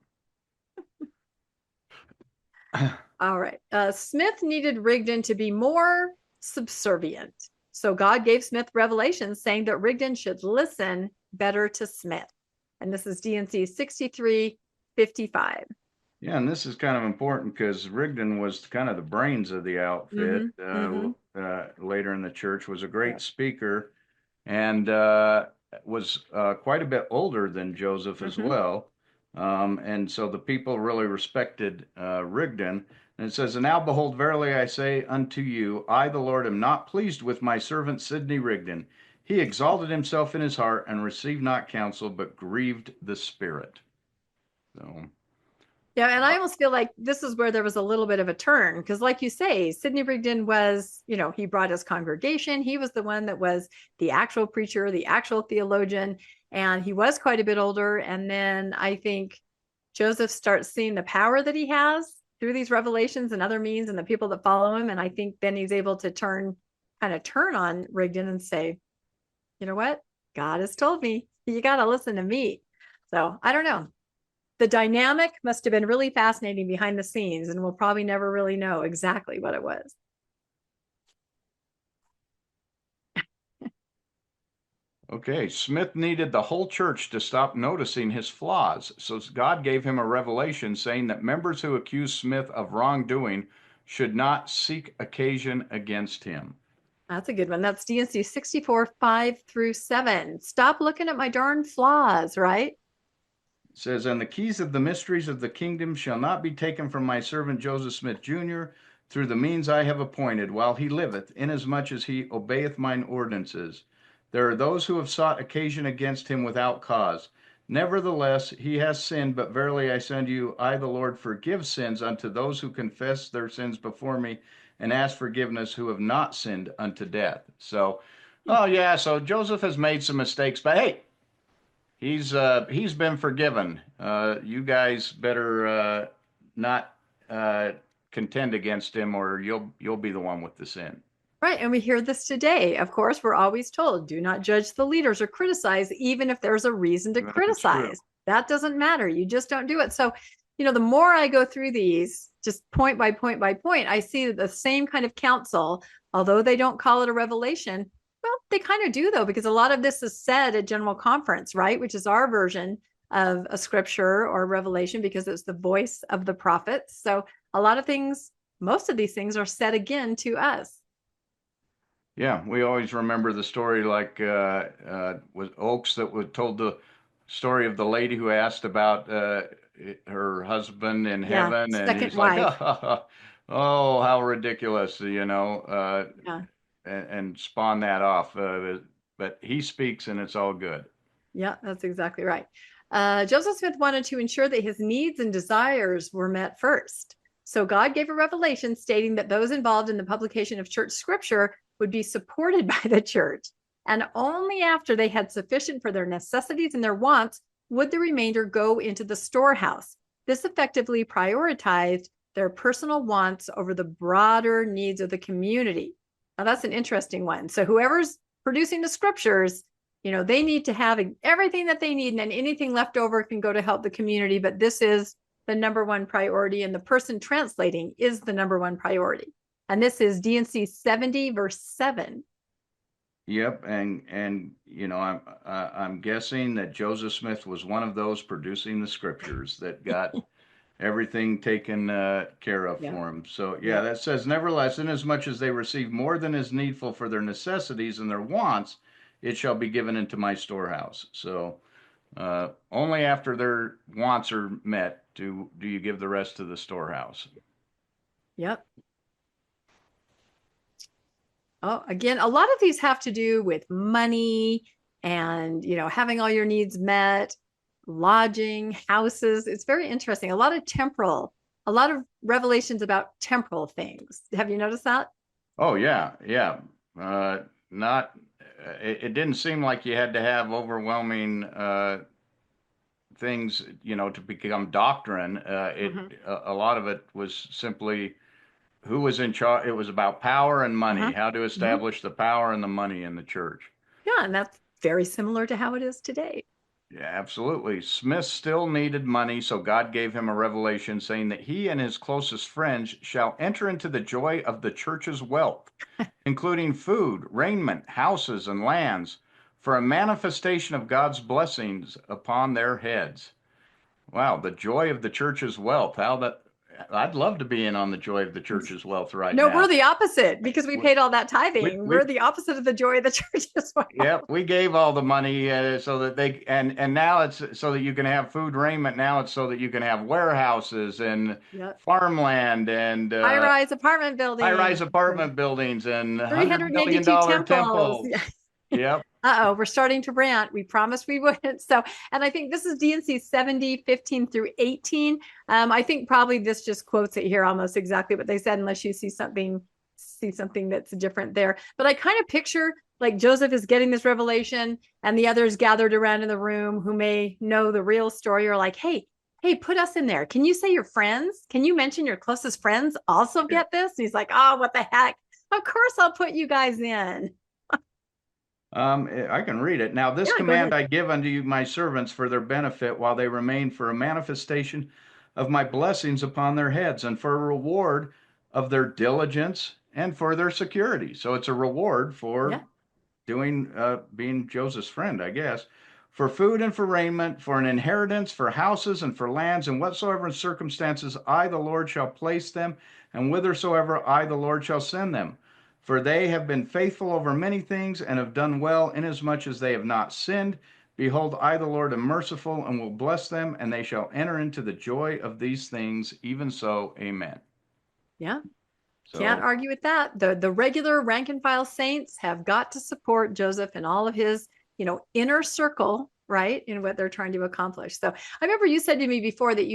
All right. Smith needed Rigdon to be more subservient. So God gave Smith revelations saying that Rigdon should listen better to Smith. And this is D&C 6355. Yeah, and this is kind of important because Rigdon was kind of the brains of the outfit. Mm-hmm. Mm-hmm. Later in the church, was a great Yep. speaker, and was quite a bit older than Joseph as Mm-hmm. well. And so the people really respected Rigdon. And it says, "And now behold, verily I say unto you, I the Lord am not pleased with my servant Sidney Rigdon. He exalted himself in his heart and received not counsel, but grieved the Spirit." So. Yeah, and I almost feel like this is where there was a little bit of a turn because, like you say, Sidney Rigdon was, he brought his congregation. He was the one that was the actual preacher, the actual theologian, and he was quite a bit older. And then I think Joseph starts seeing the power that he has through these revelations and other means and the people that follow him. And I think then he's able to turn on Rigdon and say, you know what? God has told me you got to listen to me. So I don't know. The dynamic must have been really fascinating behind the scenes, and we'll probably never really know exactly what it was. Okay, Smith needed the whole church to stop noticing his flaws. So God gave him a revelation saying that members who accuse Smith of wrongdoing should not seek occasion against him. That's a good one. That's D&C 64:5-7. Stop looking at my darn flaws, right? It says, "And the keys of the mysteries of the kingdom shall not be taken from my servant Joseph Smith Jr. through the means I have appointed while he liveth, inasmuch as he obeyeth mine ordinances. There are those who have sought occasion against him without cause. Nevertheless, he has sinned, but verily I say unto you, I the Lord forgive sins unto those who confess their sins before me and ask forgiveness, who have not sinned unto death." So, oh yeah, so Joseph has made some mistakes, but hey, he's been forgiven. You guys better not contend against him, or you'll be the one with the sin. Right. And we hear this today. Of course, we're always told do not judge the leaders or criticize, even if there's a reason to Even if it's true. criticize. That doesn't matter. You just don't do it. So, the more I go through these, just point by point by point, I see the same kind of counsel, although they don't call it a revelation. Well, they kind of do, though, because a lot of this is said at General Conference, right? Which is our version of a scripture or revelation because it's the voice of the prophets. So, a lot of things, most of these things are said again to us. Yeah, we always remember the story like was Oakes that was told the story of the lady who asked about her husband in Yeah. heaven, and Second he's like, wife. oh, how ridiculous, Yeah. and spawn that off. But he speaks, and it's all good. Yeah, that's exactly right. Joseph Smith wanted to ensure that his needs and desires were met first. So God gave a revelation stating that those involved in the publication of church scripture would be supported by the church. And only after they had sufficient for their necessities and their wants would the remainder go into the storehouse. This effectively prioritized their personal wants over the broader needs of the community. Now, that's an interesting one. So whoever's producing the scriptures, they need to have everything that they need, and then anything left over can go to help the community. But this is the number one priority, and the person translating is the number one priority. And this is D&C 70, verse 7. Yep, and I'm guessing that Joseph Smith was one of those producing the scriptures that got everything taken care of for him. So that says, nevertheless, inasmuch as they receive more than is needful for their necessities and their wants, it shall be given into my storehouse. So only after their wants are met do you give the rest to the storehouse. Yep. Oh, again, a lot of these have to do with money and, having all your needs met, lodging, houses. It's very interesting. A lot of revelations about temporal things. Have you noticed that? Oh, yeah. It didn't seem like you had to have overwhelming things, to become doctrine. A lot of it was simply who was in charge. It was about power and money, how to establish the power and the money in the church. Yeah, and that's very similar to how it is today. Yeah, absolutely. Smith still needed money, so God gave him a revelation saying that he and his closest friends shall enter into the joy of the church's wealth, including food, raiment, houses, and lands, for a manifestation of God's blessings upon their heads. Wow, the joy of the church's wealth. I'd love to be in on the joy of the church's wealth right now. No, we're the opposite because we paid all that tithing. We're the opposite of the joy of the church's wealth. Yeah, we gave all the money so that they and now it's so that you can have food, raiment. Now it's so that you can have warehouses and farmland and high-rise apartment buildings and $100 million temples. Yep. We're starting to rant. We promised we wouldn't. So, and I think this is D&C 70, 15 through 18. I think probably this just quotes it here almost exactly what they said, unless you see something that's different there. But I kind of picture like Joseph is getting this revelation and the others gathered around in the room who may know the real story are like, hey, put us in there. Can you say your friends? Can you mention your closest friends also get this? And he's like, oh, what the heck? Of course I'll put you guys in. I can read it. Now, this command I give unto you, my servants, for their benefit, while they remain, for a manifestation of my blessings upon their heads, and for a reward of their diligence and for their security. So it's a reward for being Joseph's friend, I guess. For food and for raiment, for an inheritance, for houses and for lands, and whatsoever circumstances I, the Lord, shall place them, and whithersoever I, the Lord, shall send them. For they have been faithful over many things and have done well, inasmuch as they have not sinned. Behold, I, the Lord, am merciful and will bless them, and they shall enter into the joy of these things. Even so, amen. Yeah. Can't argue with that. The regular rank and file saints have got to support Joseph and all of his, inner circle, right, in what they're trying to accomplish. So I remember you said to me before that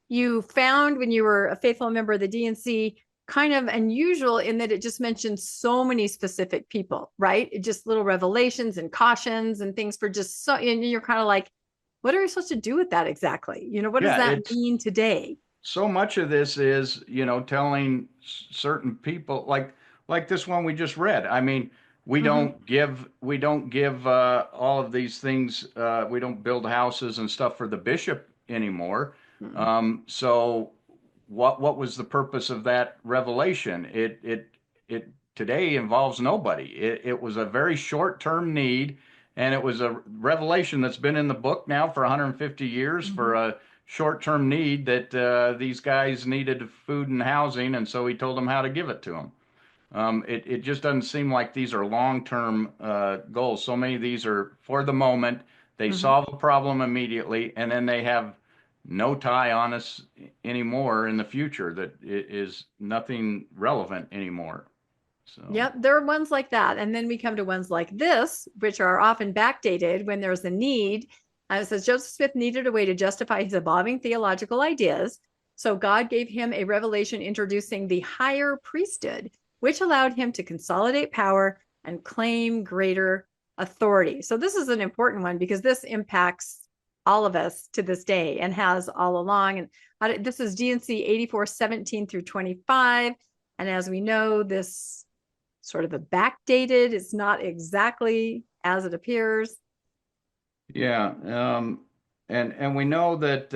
you found when you were a faithful member of the D&C kind of unusual in that it just mentioned so many specific people, right? It just little revelations and cautions and things for just so, and you're kind of like, what are we supposed to do with that exactly? What does that mean today? So much of this is, telling certain people like this one we just read. I mean, we don't give all of these things. We don't build houses and stuff for the bishop anymore. So what was the purpose of that revelation? It today involves nobody. It was a very short-term need, and it was a revelation that's been in the book now for 150 years for a short-term need that these guys needed food and housing, and so he told them how to give it to them. It just doesn't seem like these are long-term goals. So many of these are for the moment. They solve a problem immediately, and then they have no tie on us anymore in the future that is nothing relevant anymore. So, Yep, there are ones like that. And then we come to ones like this, which are often backdated when there's a need. It says Joseph Smith needed a way to justify his evolving theological ideas. So God gave him a revelation introducing the higher priesthood, which allowed him to consolidate power and claim greater authority. So this is an important one because this impacts all of us to this day and has all along. And this is D&C 8417 through 25. And as we know, this sort of a backdated. It's not exactly as it appears. yeah, and we know that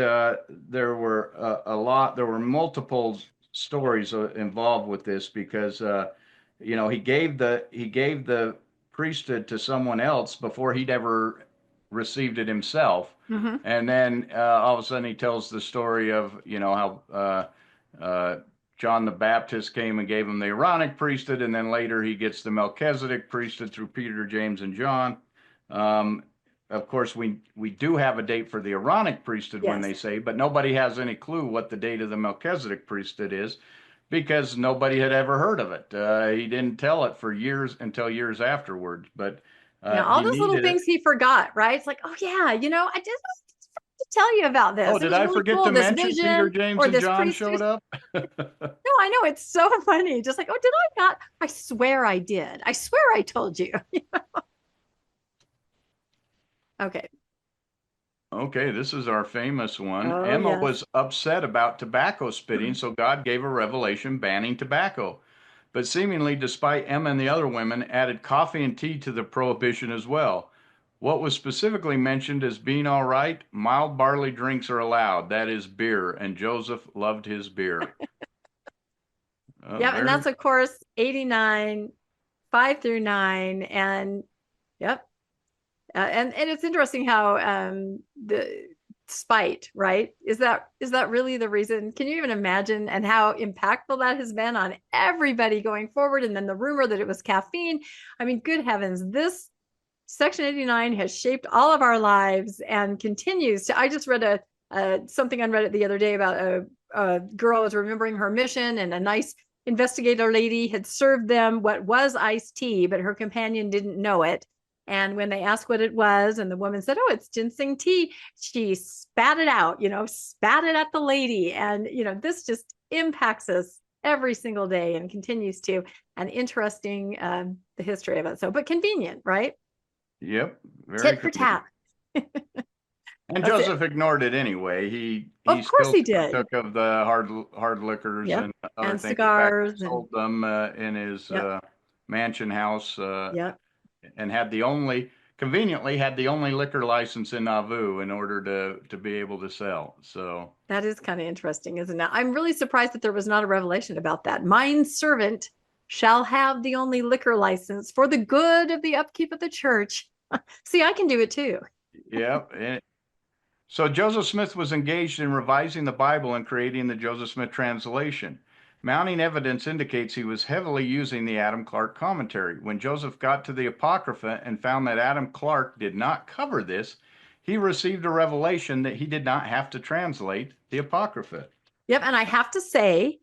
there were multiple stories involved with this because he gave the priesthood to someone else before he'd ever received it himself, Mm-hmm. and then all of a sudden he tells the story of how John the Baptist came and gave him the Aaronic priesthood, and then later he gets the Melchizedek priesthood through Peter, James, and John. Um, of course, we do have a date for the Aaronic priesthood when Yes. they say, but nobody has any clue what the date of the Melchizedek priesthood is because nobody had ever heard of it. He didn't tell it for years until years afterwards, but Yeah, all he those little needed it. things he forgot, right? It's like, oh yeah, I just to tell you about Oh, this. It did was I really forget cool. to This mention Peter, vision James, or and this John priesthood. showed up? No, I know it's so funny. Just like, oh, did I not? I swear I did. I swear I told you. Okay. Okay, this is our famous one. Oh Emma yes. was upset about tobacco spitting, so God gave a revelation banning tobacco. But seemingly, despite Emma and the other women, added coffee and tea to the prohibition as well. What was specifically mentioned as being all right, mild barley drinks are allowed, that is beer, and Joseph loved his beer. Yep, and Very, that's of course 89, 5 through 9, and yep. And it's interesting how the spite, right? Is that really the reason? Can you even imagine and how impactful that has been on everybody going forward? And then the rumor that it was caffeine. I mean, good heavens, this Section 89 has shaped all of our lives and continues to. I just read something on Reddit the other day about a girl was remembering her mission, and a nice investigator lady had served them what was iced tea, but her companion didn't know it. And when they asked what it was, and the woman said, "Oh, it's ginseng tea," she spat it out, spat it at the lady. And, this just impacts us every single day and continues to. And interesting, the history of it. So, but convenient, right? yep, very Tit for convenient. tat. And That's it. Joseph ignored it anyway. He Of course still he did. took of the hard liquors Yep. and other And things. In fact, he cigars and sold them in his yep. mansion house Yep. and conveniently had the only liquor license in Nauvoo in order to be able to sell. So That is kind of interesting, isn't it? I'm really surprised that there was not a revelation about that. Mine servant shall have the only liquor license for the good of the upkeep of the church. See, I can do it too. yeah. So Joseph Smith was engaged in revising the Bible and creating the Joseph Smith translation. Mounting evidence indicates he was heavily using the Adam Clarke commentary. When Joseph got to the Apocrypha and found that Adam Clarke did not cover this, he received a revelation that he did not have to translate the Apocrypha. Yep. And I have to say,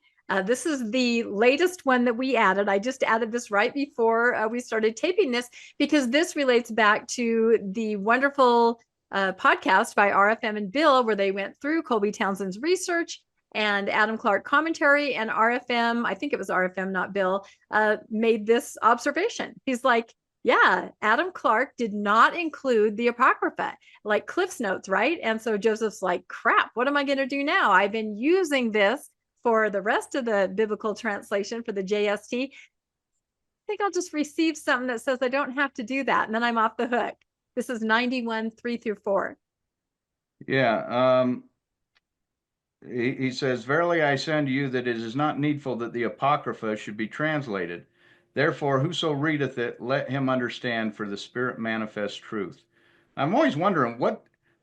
this is the latest one that we added. I just added this right before we started taping this because this relates back to the wonderful podcast by RFM and Bill, where they went through Colby Townsend's research and Adam Clarke commentary. And RFM, I think it was RFM, not Bill, made this observation. He's like, yeah, Adam Clarke did not include the Apocrypha, like Cliff's Notes, right? And so Joseph's like, crap, what am I going to do now? I've been using this for the rest of the biblical translation for the JST. I think I'll just receive something that says I don't have to do that. And then I'm off the hook. This is 91, 3 through 4. Yeah. He says, Verily I say unto you that it is not needful that the Apocrypha should be translated. Therefore, whoso readeth it, let him understand, for the Spirit manifests truth. I'm always wondering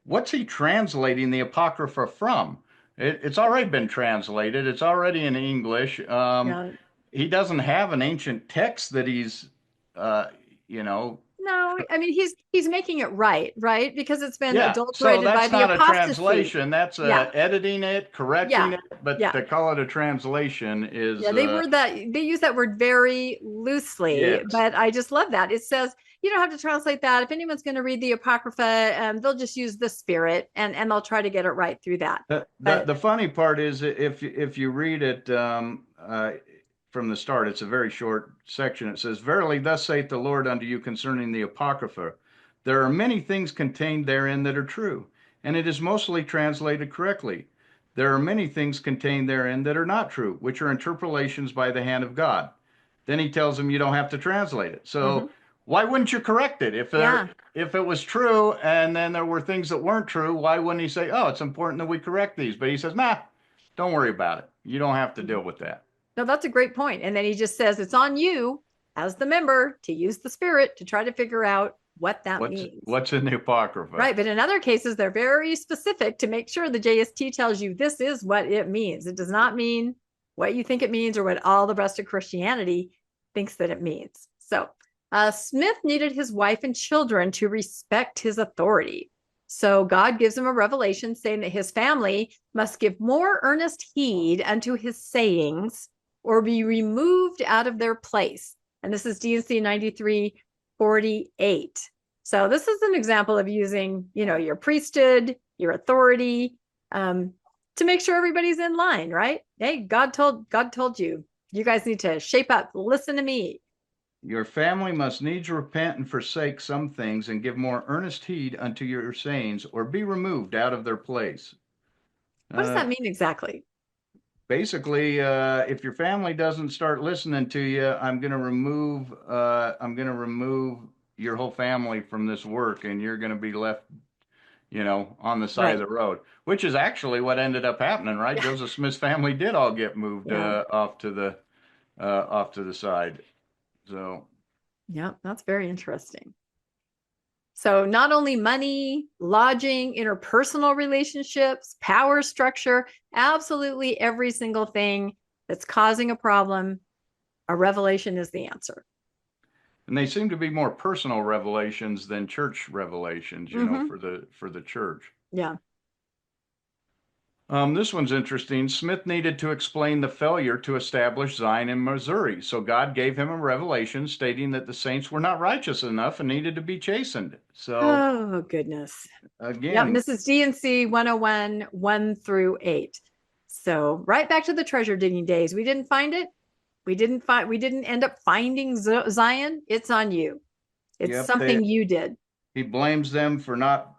what's he translating the Apocrypha from? It's already been translated. It's already in English. Yeah. He doesn't have an ancient text that he's, uh, you know, No, I mean he's making it right, right? Because it's been Yeah, so adulterated by that's the not a apostasy. translation. That's Yeah, editing it, correcting yeah, it. But yeah. to call it a translation Yeah, is, they use that word very loosely, yes. but I just love that. It says you don't have to translate that. If anyone's going to read the Apocrypha, they'll just use the Spirit and they'll try to get it right through that. The But funny part is if you read it from the start, it's a very short section. It says, "Verily, thus saith the Lord unto you concerning the Apocrypha, there are many things contained therein that are true, and it is mostly translated correctly. There are many things contained therein that are not true, which are interpolations by the hand of God." Then he tells them you don't have to translate it. mhm, So why wouldn't you correct it yeah, if it was true and then there were things that weren't true? Why wouldn't he say, "Oh, it's important that we correct these"? But he says, "Nah, don't worry about it. You don't have to mhm. deal with that." No, that's a great point. And then he just says it's on you as the member to use the Spirit to try to figure out what that means. What's in the Apocrypha? Right. But in other cases, they're very specific to make sure the JST tells you this is what it means. It does not mean what you think it means or what all the rest of Christianity thinks that it means. So Smith needed his wife and children to respect his authority. So God gives him a revelation saying that his family must give more earnest heed unto his sayings or be removed out of their place. And this is D&C 9348. So this is an example of using, your priesthood, your authority, to make sure everybody's in line, right? Hey, God told you, you guys need to shape up. Listen to me. Your family must needs repent and forsake some things and give more earnest heed unto your sayings or be removed out of their place. What does Uh, that mean exactly? Basically, if your family doesn't start listening to you, I'm going to remove your whole family from this work, and you're going to be left, on the side of Right. the road, which is actually what ended up happening, right? Yeah. Joseph Smith's family did all get moved Yeah. off to the side. So, Yeah. That's very interesting. So not only money, lodging, interpersonal relationships, power structure, absolutely every single thing that's causing a problem, a revelation is the answer. and they seem to be more personal revelations than church revelations, Mm-hmm. for the church. Yeah. This one's interesting. Smith needed to explain the failure to establish Zion in Missouri, so God gave him a revelation stating that the saints were not righteous enough and needed to be chastened. So Oh, goodness. Yep. again, This is D&C 101, 1 through 8. So right back to the treasure digging days. We didn't find it. We didn't end up finding Zion. It's on you. It's yep, they something you did. he blames them for not,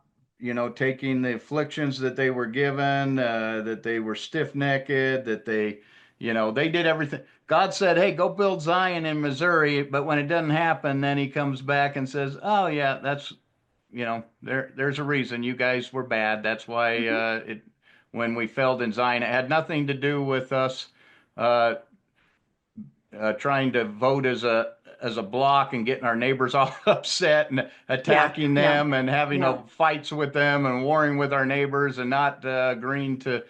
taking the afflictions that they were given, that they were stiff-necked, that they did everything. God said, "Hey, go build Zion in Missouri," but when it doesn't happen, then he comes back and says, "Oh yeah, that's, there's a reason. You guys were bad. That's why Mhm. when we failed in Zion, it had nothing to do with us uh, trying to vote as a block and getting our neighbors all upset and Yeah. attacking Yeah. them and having Yeah. fights with them and warring with our neighbors and not agreeing to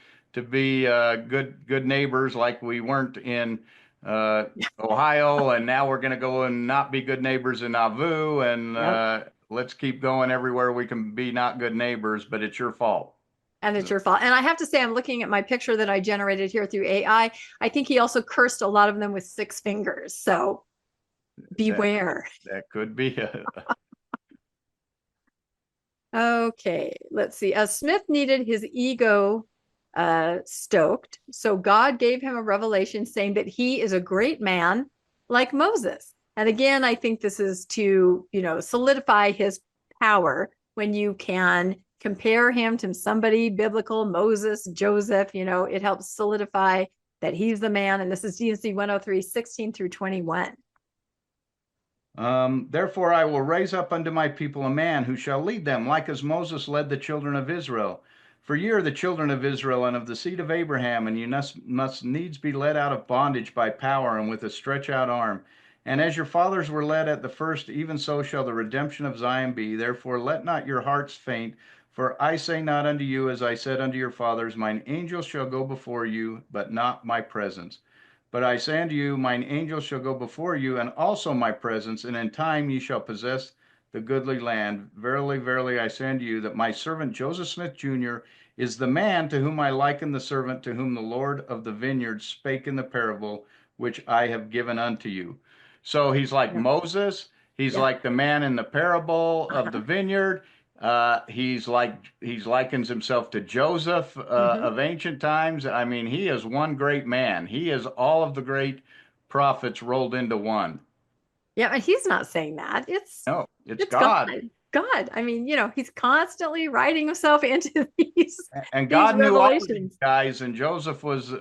be good neighbors like we weren't in Ohio, and now we're going to go and not be good neighbors in Nauvoo, and Yep. let's keep going everywhere we can be not good neighbors, but it's your fault. And it's So your fault. And I have to say, I'm looking at my picture that I generated here through AI. I think he also cursed a lot of them with 6 fingers. So that beware. that could be Okay, let's see. Smith needed his ego stoked. So God gave him a revelation saying that he is a great man like Moses. And again, I think this is to, solidify his power when you can compare him to somebody biblical, Moses, Joseph, it helps solidify that he's the man. And this is D&C 103, 16 through 21. Therefore, I will raise up unto my people a man who shall lead them, like as Moses led the children of Israel. For ye are the children of Israel and of the seed of Abraham, and ye must needs be led out of bondage by power and with a stretch out arm. And as your fathers were led at the first, even so shall the redemption of Zion be. Therefore, let not your hearts faint. For I say not unto you, as I said unto your fathers, mine angels shall go before you, but not my presence. But I say unto you, mine angels shall go before you, and also my presence, and in time ye shall possess the goodly land. Verily, verily, I say unto you that my servant Joseph Smith Jr. is the man to whom I liken the servant to whom the Lord of the vineyard spake in the parable which I have given unto you. So he's like Yeah. Moses. He's Yeah. like the man in the parable of the Uh-huh. vineyard. He likens himself to Joseph Mhm. of ancient times. I mean, he is one great man. He is all of the great prophets rolled into one. Yeah, but he's not saying that. No, it's It's God. God. God. I mean, he's constantly writing himself into And these God knew all of these revelations. guys, and Joseph was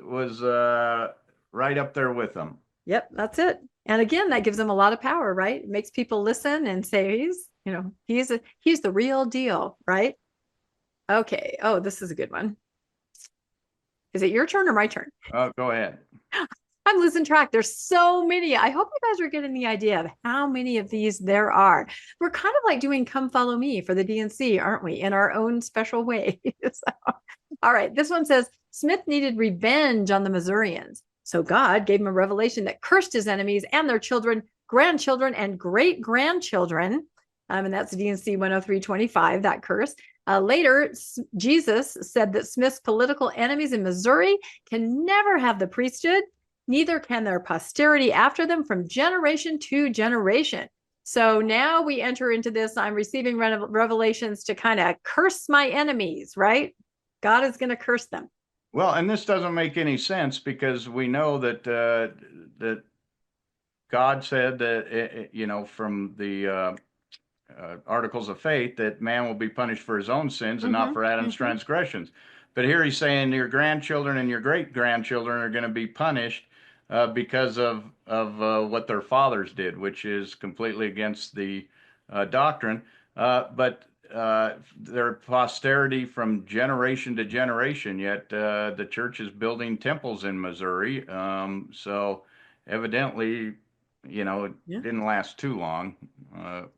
right up there with them. Yep, that's it. And again, that gives him a lot of power, right? It makes people listen and say he's the real deal, right? Okay. Oh, this is a good one. Is it your turn or my turn? Go ahead. I'm losing track. There's so many. I hope you guys are getting the idea of how many of these there are. We're kind of like doing Come Follow Me for the DNC, aren't we? In our own special way. So, all right. This one says Smith needed revenge on the Missourians. So God gave him a revelation that cursed his enemies and their children, grandchildren, and great grandchildren. And that's DNC 10325, that curse. Later, Jesus said that Smith's political enemies in Missouri can never have the priesthood, neither can their posterity after them from generation to generation. So now we enter into this. I'm receiving revelations to kind of curse my enemies, right? God is going to curse them. Well, and this doesn't make any sense because we know that God said that from the Articles of Faith that man will be punished for his own sins and not for Adam's transgressions. But here he's saying your grandchildren and your great grandchildren are going to be punished because of what their fathers did, which is completely against the doctrine. But their posterity from generation to generation. Yet the church is building temples in Missouri, so evidently, it didn't last too long.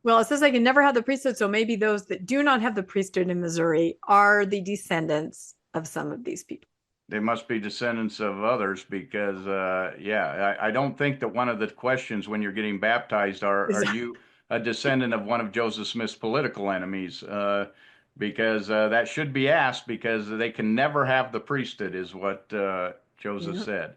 Well, it says they can never have the priesthood, so maybe those that do not have the priesthood in Missouri are the descendants of some of these people. They must be descendants of others because, I don't think that one of the questions when you're getting baptized are you a descendant of one of Joseph Smith's political enemies? Because that should be asked because they can never have the priesthood, is what Joseph said.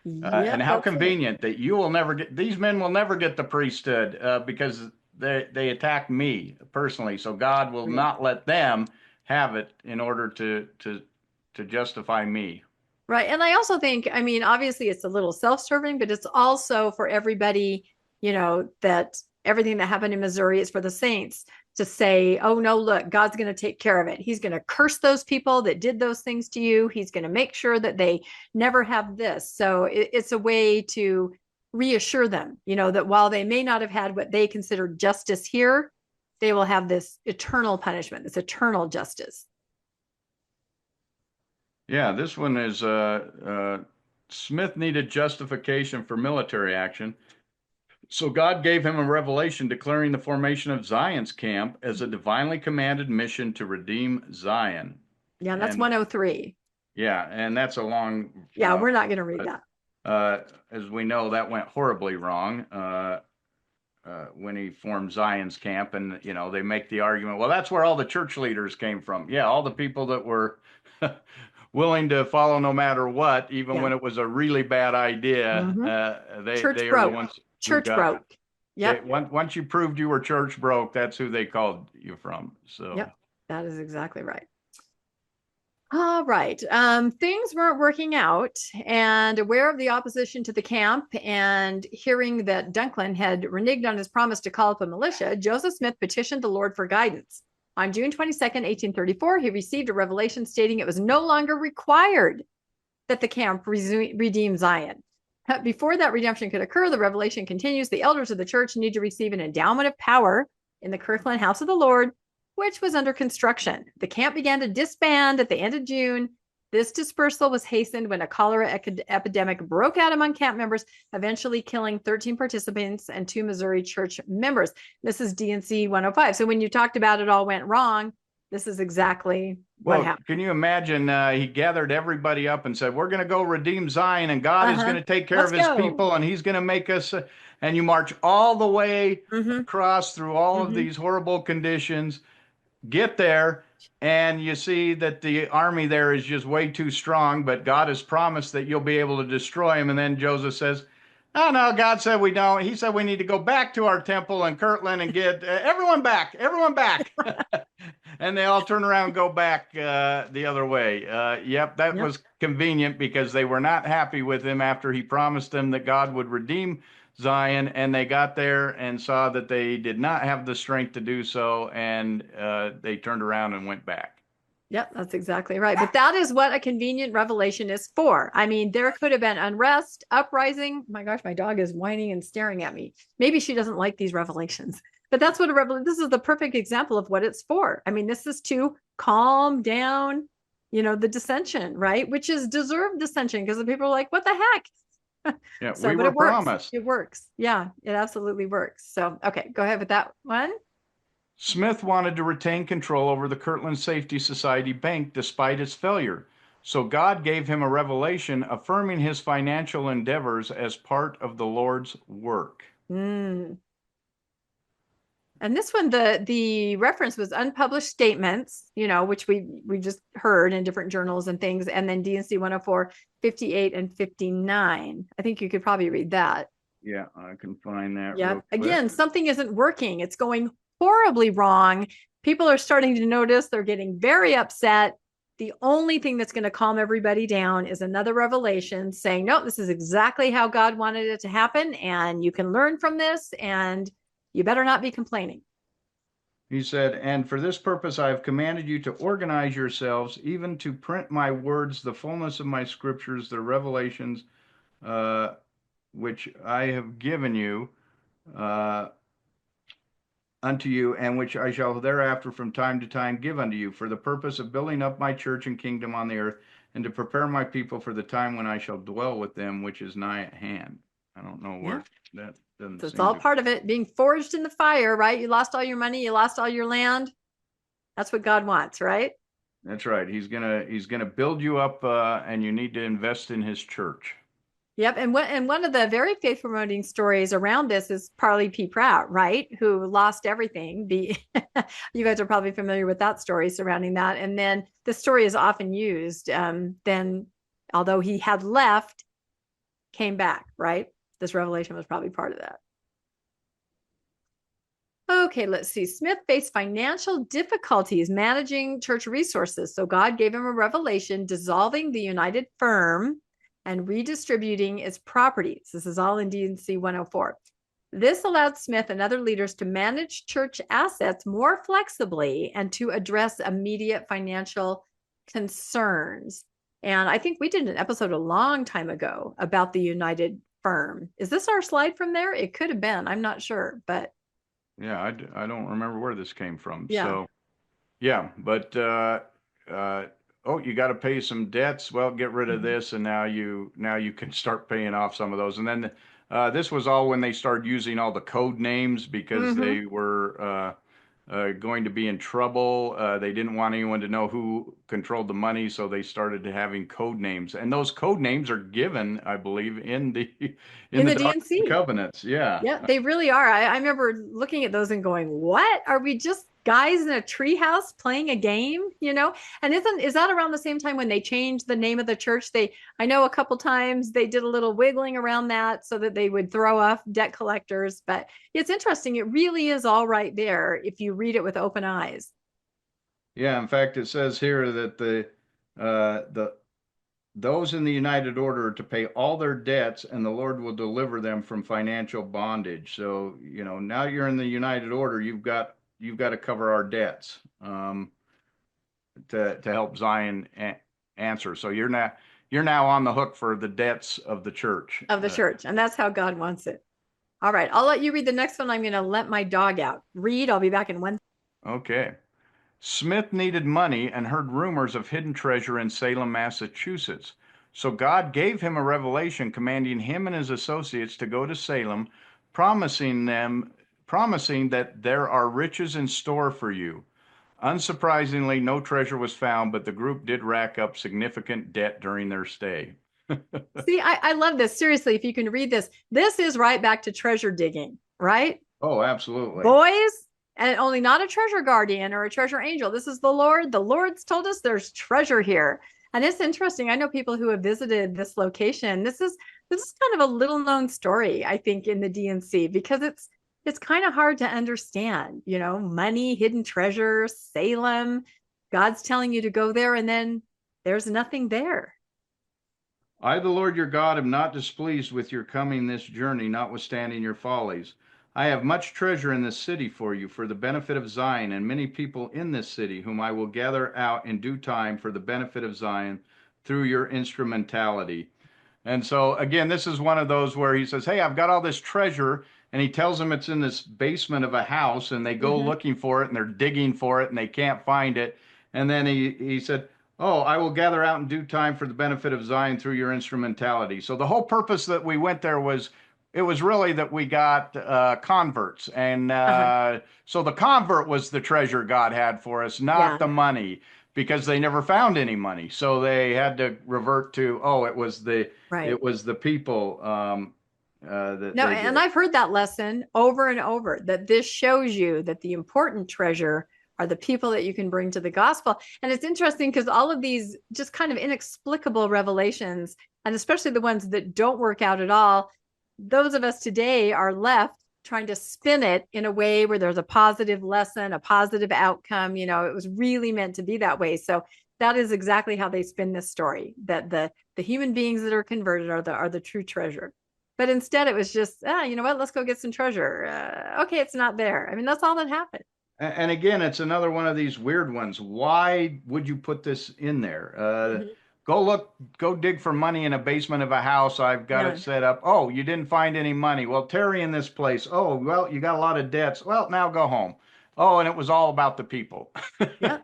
And how convenient that you will never get, these men will never get the priesthood because they attack me personally. So God will not let them have it in order to justify me. Right. And I also think, I mean, obviously it's a little self-serving, but it's also for everybody, that everything that happened in Missouri is for the saints to say, oh, no, look, God's going to take care of it. He's going to curse those people that did those things to you. He's going to make sure that they never have this. So it's a way to reassure them, that while they may not have had what they consider justice here, they will have this eternal punishment, this eternal justice. Yeah, this one is Smith needed justification for military action. So God gave him a revelation declaring the formation of Zion's camp as a divinely commanded mission to redeem Zion. Yeah, that's 103. Yeah, and that's a long... Yeah, we're not going to read that. As we know, that went horribly wrong when he formed Zion's camp. And, they make the argument, well, that's where all the church leaders came from. Yeah, all the people that were willing to follow no matter what, even when it was a really bad idea. They are the ones... Church broke. Yep. Once you proved you were church broke, that's who they called you from. So yep, that is exactly right. All right. Things weren't working out, and aware of the opposition to the camp and hearing that Dunklin had reneged on his promise to call up a militia, Joseph Smith petitioned the Lord for guidance. On June 22nd, 1834, he received a revelation stating it was no longer required that the camp redeem Zion. Before that redemption could occur, the revelation continues. The elders of the church need to receive an endowment of power in the Kirkland House of the Lord, which was under construction. The camp began to disband at the end of June. This dispersal was hastened when a cholera epidemic broke out among camp members, eventually killing 13 participants and 2 Missouri church members. This is DNC 105. So when you talked about it all went wrong, This is exactly what Well, happened. can you imagine? He gathered everybody up and said, "We're going to go redeem Zion, and God is going to take care Let's of his go. people, and he's going to make us." And you march all the way Mm-hmm. across through all of Mm-hmm. these horrible conditions, get there, and you see that the army there is just way too strong, but God has promised that you'll be able to destroy him. And then Joseph says, "Oh, no, God said we don't. He said we need to go back to our temple in Kirtland and get everyone back, everyone back." And they all turn around and go back the other way. Yep, that Yep. was convenient because they were not happy with him after he promised them that God would redeem Zion, and they got there and saw that they did not have the strength to do so, and they turned around and went back. Yep, that's exactly right. But that is what a convenient revelation is for. I mean, there could have been unrest, uprising. My gosh, my dog is whining and staring at me. Maybe she doesn't like these revelations, but that's what a revelation. This is the perfect example of what it's for. I mean, this is to calm down, the dissension, right? Which is deserved dissension because the people are like, "What the heck?" Yeah, So, we but were it works. promised. It works. Yeah, it absolutely works. So, okay, go ahead with that one. Smith wanted to retain control over the Kirtland Safety Society Bank despite its failure. So God gave him a revelation affirming his financial endeavors as part of the Lord's work. Mm. And this one, the reference was unpublished statements, which we just heard in different journals and things, and then D&C 104, 58, and 59. I think you could probably read that. Yeah, I can find that Yeah. real quick. Again, something isn't working. It's going horribly wrong. People are starting to notice. They're getting very upset. The only thing that's going to calm everybody down is another revelation saying, no, this is exactly how God wanted it to happen. And you can learn from this, and you better not be complaining. He said, "And for this purpose I have commanded you to organize yourselves, even to print my words, the fullness of my scriptures, the revelations which I have given you unto you, and which I shall thereafter from time to time give unto you, for the purpose of building up my church and kingdom on the earth, and to prepare my people for the time when I shall dwell with them, which is nigh at hand." I don't know where that doesn't So it's seem all to. part of it, being forged in the fire, right? You lost all your money, you lost all your land. That's what God wants, right? That's right. He's gonna build you up, and you need to invest in his church. Yep. And one of the very faith promoting stories around this is Parley P. Pratt, right? Who lost everything. You guys are probably familiar with that story surrounding that. And then the story is often used. Then, although he had left, came back, right? This revelation was probably part of that. Okay, let's see. Smith faced financial difficulties managing church resources. So God gave him a revelation dissolving the United Firm and redistributing its properties. This is all in D&C 104. This allowed Smith and other leaders to manage church assets more flexibly and to address immediate financial concerns. And I think we did an episode a long time ago about the United Firm. Is this our slide from there? It could have been. I'm not sure, but Yeah, I don't remember where this came from. yeah. So, yeah, but oh, you got to pay some debts. Well, get rid of this, and now you can start paying off some of those. And then this was all when they started using all the code names because they were going to be in trouble. They didn't want anyone to know who controlled the money, so they started having code names. And those code names are given, I believe, in the Doctrine D&C. Covenants. Yeah. Yeah, they really are. I remember looking at those and going, what? Are we just guys in a treehouse playing a game? And is that around the same time when they changed the name of the church? I know a couple times they did a little wiggling around that so that they would throw off debt collectors. But it's interesting. It really is all right there if you read it with open eyes. Yeah, in fact, it says here that those in the United Order are to pay all their debts, and the Lord will deliver them from financial bondage. So, now you're in the United Order, you've got to cover our debts to help Zion answer. So you're now on the hook for the debts of the church. And that's how God wants it. All right, I'll let you read the next one. I'm going to let my dog out. Read. I'll be back in one. Okay. Smith needed money and heard rumors of hidden treasure in Salem, Massachusetts. So God gave him a revelation commanding him and his associates to go to Salem, promising that there are riches in store for you. Unsurprisingly, no treasure was found, but the group did rack up significant debt during their stay. See, I love this. Seriously, if you can read this, this is right back to treasure digging, right? Oh, absolutely. Boys, and only not a treasure guardian or a treasure angel. This is the Lord. The Lord's told us there's treasure here. And it's interesting. I know people who have visited this location. This is kind of a little known story, I think, in the DNC, because it's kind of hard to understand, money, hidden treasure, Salem. God's telling you to go there, and then there's nothing there. I, the Lord your God, am not displeased with your coming this journey, notwithstanding your follies. I have much treasure in this city for you, for the benefit of Zion, and many people in this city, whom I will gather out in due time for the benefit of Zion through your instrumentality. And so, again, this is one of those where he says, hey, I've got all this treasure. And he tells them it's in this basement of a house, and they go looking for it, and they're digging for it, and they can't find it. And then he said, oh, I will gather out in due time for the benefit of Zion through your instrumentality. So the whole purpose that we went there was, it was really that we got converts. And so the convert was the treasure God had for us, not the money, because they never found any money. So they had to revert to, it was the people. And I've heard that lesson over and over, that this shows you that the important treasure are the people that you can bring to the gospel. And it's interesting because all of these just kind of inexplicable revelations, and especially the ones that don't work out at all, those of us today are left trying to spin it in a way where there's a positive lesson, a positive outcome. It was really meant to be that way. So that is exactly how they spin this story, that the human beings that are converted are the true treasure. But instead it was just, you know what, let's go get some treasure. Okay, it's not there. I mean, that's all that happened. And again, it's another one of these weird ones. Why would you put this in there? Go dig for money in a basement of a house. I've got it set up. Oh, you didn't find any money. Well, tarry in this place. Oh, well, you got a lot of debts. Well, now go home. Oh, and it was all about the people. Yeah.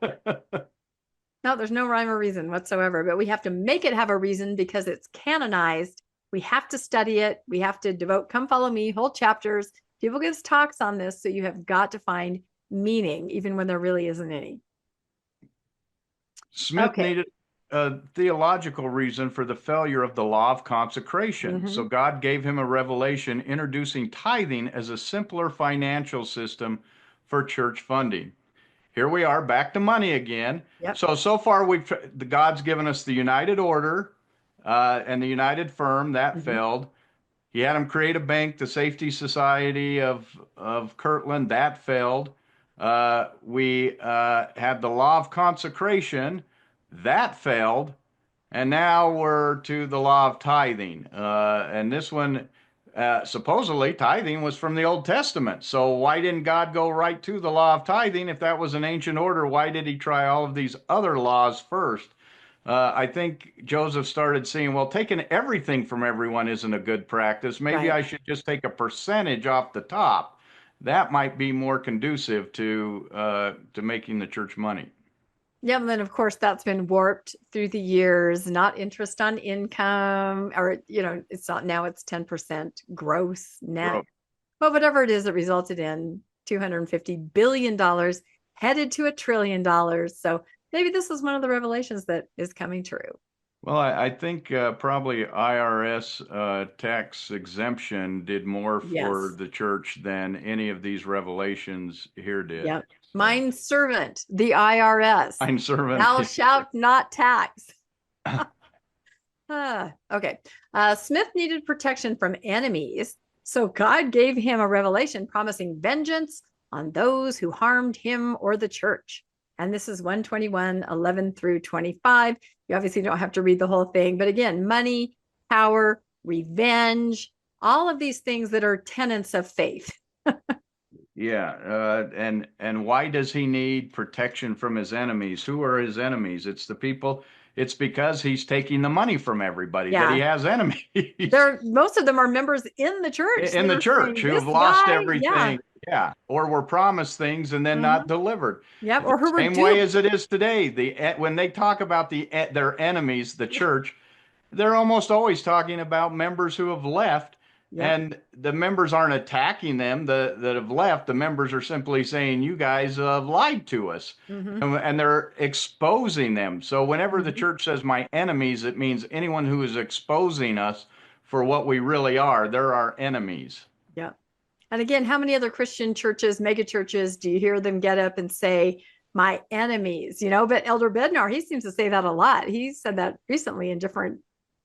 No, there's no rhyme or reason whatsoever, but we have to make it have a reason because it's canonized. We have to study it. We have to devote, come follow me, whole chapters. People give talks on this. So you have got to find meaning, even when there really isn't any. Smith needed a theological reason for the failure of the law of consecration. So God gave him a revelation introducing tithing as a simpler financial system for church funding. Here we are back to money again. Yep. So far God's given us the United Order and the United Firm. That failed. He had him create a bank, the Safety Society of Kirtland. That failed. We had the law of consecration. That failed. And now we're to the law of tithing. And this one, supposedly tithing was from the Old Testament. So why didn't God go right to the law of tithing? If that was an ancient order, why did he try all of these other laws first? I think Joseph started seeing, well, taking everything from everyone isn't a good practice. Maybe I should just take a percentage off the top. That might be more conducive to making the church money. Yeah, and then of course that's been warped through the years, not interest on income, or it's not, now it's 10% gross net. But whatever it is, it resulted in $250 billion headed to $1 trillion. So maybe this is one of the revelations that is coming true. Well, I think probably IRS tax exemption did more for the church than any of these revelations here did. Yep. Mine servant, the IRS. Mine servant. Thou shalt not tax. Okay. Smith needed protection from enemies, so God gave him a revelation promising vengeance on those who harmed him or the church. And this is 121:11 through 25. You obviously don't have to read the whole thing, but again, money, power, revenge, all of these things that are tenets of faith. And why does he need protection from his enemies? Who are his enemies? It's the people. It's because he's taking the money from everybody that he has enemies. Most of them are members in the church. In the church who have lost everything. Yeah. Or were promised things and then not delivered. Yep. Or who were same way as it is today. When they talk about their enemies, the church, they're almost always talking about members who have left Yep. And the members aren't attacking them that have left. The members are simply saying, you guys lied to us. Mm-hmm. And they're exposing them. So whenever the Mm-hmm. church says my enemies, it means anyone who is exposing us for what we really are. They're our enemies. Yeah. And again, how many other Christian churches, mega churches, do you hear them get up and say, my enemies, but Elder Bednar, he seems to say that a lot. He said that recently in different,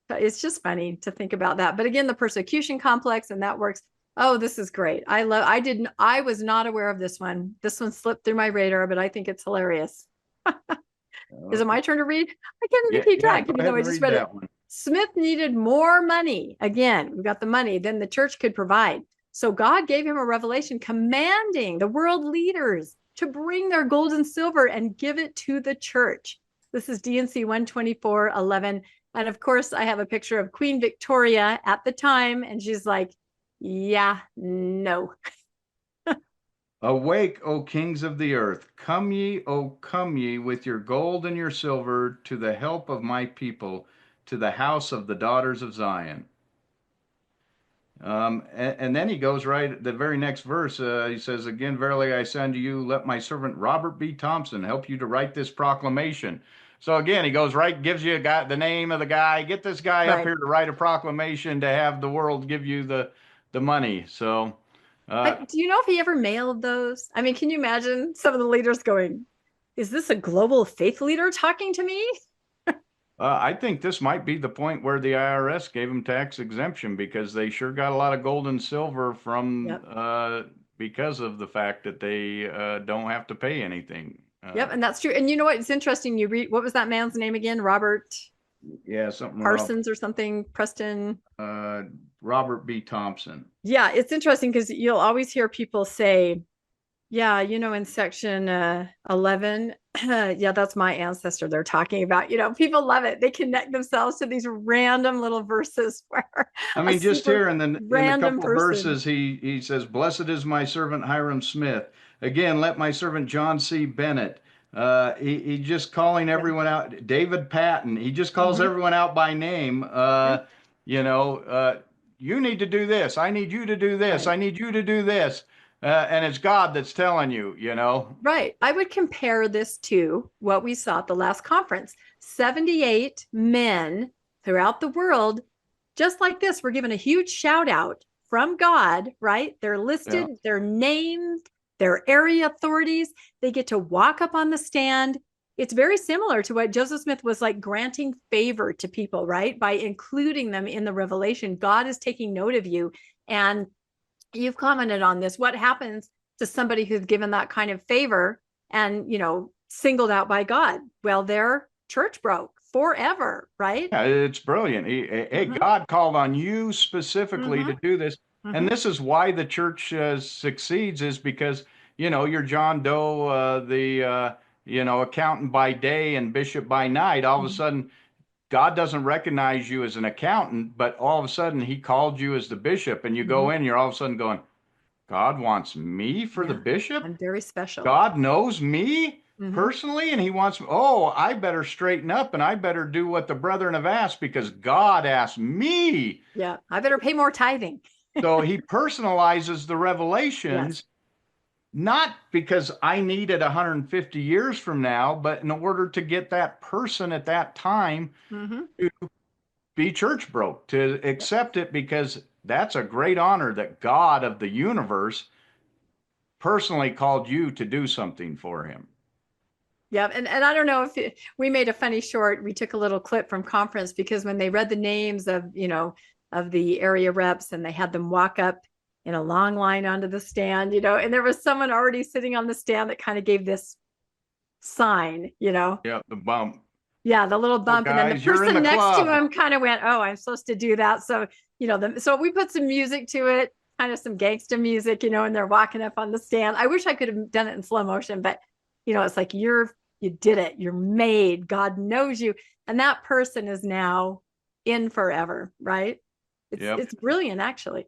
it's just funny to think about that. But again, the persecution complex, and that works. Oh, this is great. I was not aware of this one. This one slipped through my radar, but I think it's hilarious. Is it my turn to read? I can't even keep track, even though I just read it. One. Smith needed more money. Again, we got the money than the church could provide. So God gave him a revelation commanding the world leaders to bring their gold and silver and give it to the church. This is D&C 124:11. And of course, I have a picture of Queen Victoria at the time. And she's like, yeah, no. Awake, O kings of the earth. Come ye, O come ye, with your gold and your silver to the help of my people, to the house of the daughters of Zion. And then he goes right, the very next verse, he says, again, verily I say unto you, let my servant Robert B. Thompson help you to write this proclamation. So again, he goes right, gives you the name of the guy, get this guy up here to write a proclamation to have the world give you the money. So, do you know if he ever mailed those? I mean, can you imagine some of the leaders going, is this a global faith leader talking to me? I think this might be the point where the IRS gave them tax exemption because they sure got a lot of gold and silver from because of the fact that they don't have to pay anything. Yep, and that's true. And you know what? It's interesting. You read, what was that man's name again? Robert? Yeah, something. Parsons or something. Preston? Robert B. Thompson. Yeah, it's interesting because you'll always hear people say, yeah, in section 11, yeah, that's my ancestor they're talking about. People love it. They connect themselves to these random little verses where I mean, just here in a couple of verses, he says, blessed is my servant Hiram Smith. Again, let my servant John C. Bennett. He just calling everyone out. David Patton. He just calls everyone out by name. You need to do this. I need you to do this. I need you to do this. And it's God that's telling you, Right. I would compare this to what we saw at the last conference. 78 men throughout the world, just like this, were given a huge shout out from God, right? They're listed, they're named, they're area authorities. They get to walk up on the stand. It's very similar to what Joseph Smith was like granting favor to people, right? By including them in the revelation. God is taking note of you. And you've commented on this. What happens to somebody who's given that kind of favor and, singled out by God? Well, their church broke forever, right? Yeah, it's brilliant. Hey, God called on you specifically to do this. And this is why the church succeeds, is because, you're John Doe, the accountant by day and bishop by night. All of a sudden, God doesn't recognize you as an accountant, but all of a sudden he called you as the bishop, and you go in, you're all of a sudden going, God wants me for the bishop? I'm very special. God knows me personally, and he wants, I better straighten up and I better do what the brethren have asked because God asked me. Yeah, I better pay more tithing. So he personalizes the revelations. Not because I need it 150 years from now, but in order to get that person at that time to be church broke, to accept it, because that's a great honor that God of the universe personally called you to do something for him. Yeah. And I don't know if we made a funny short. We took a little clip from conference because when they read the names of, of the area reps and they had them walk up in a long line onto the stand, and there was someone already sitting on the stand that kind of gave this sign, Yeah, the bump. Yeah, the little bump. Guys, and then the person next to him kind of went, oh, I'm supposed to do that. So, so we put some music to it, kind of some gangster music, and they're walking up on the stand. I wish I could have done it in slow motion, but, it's like you did it. You're made. God knows you. And that person is now in forever, right? It's brilliant, actually.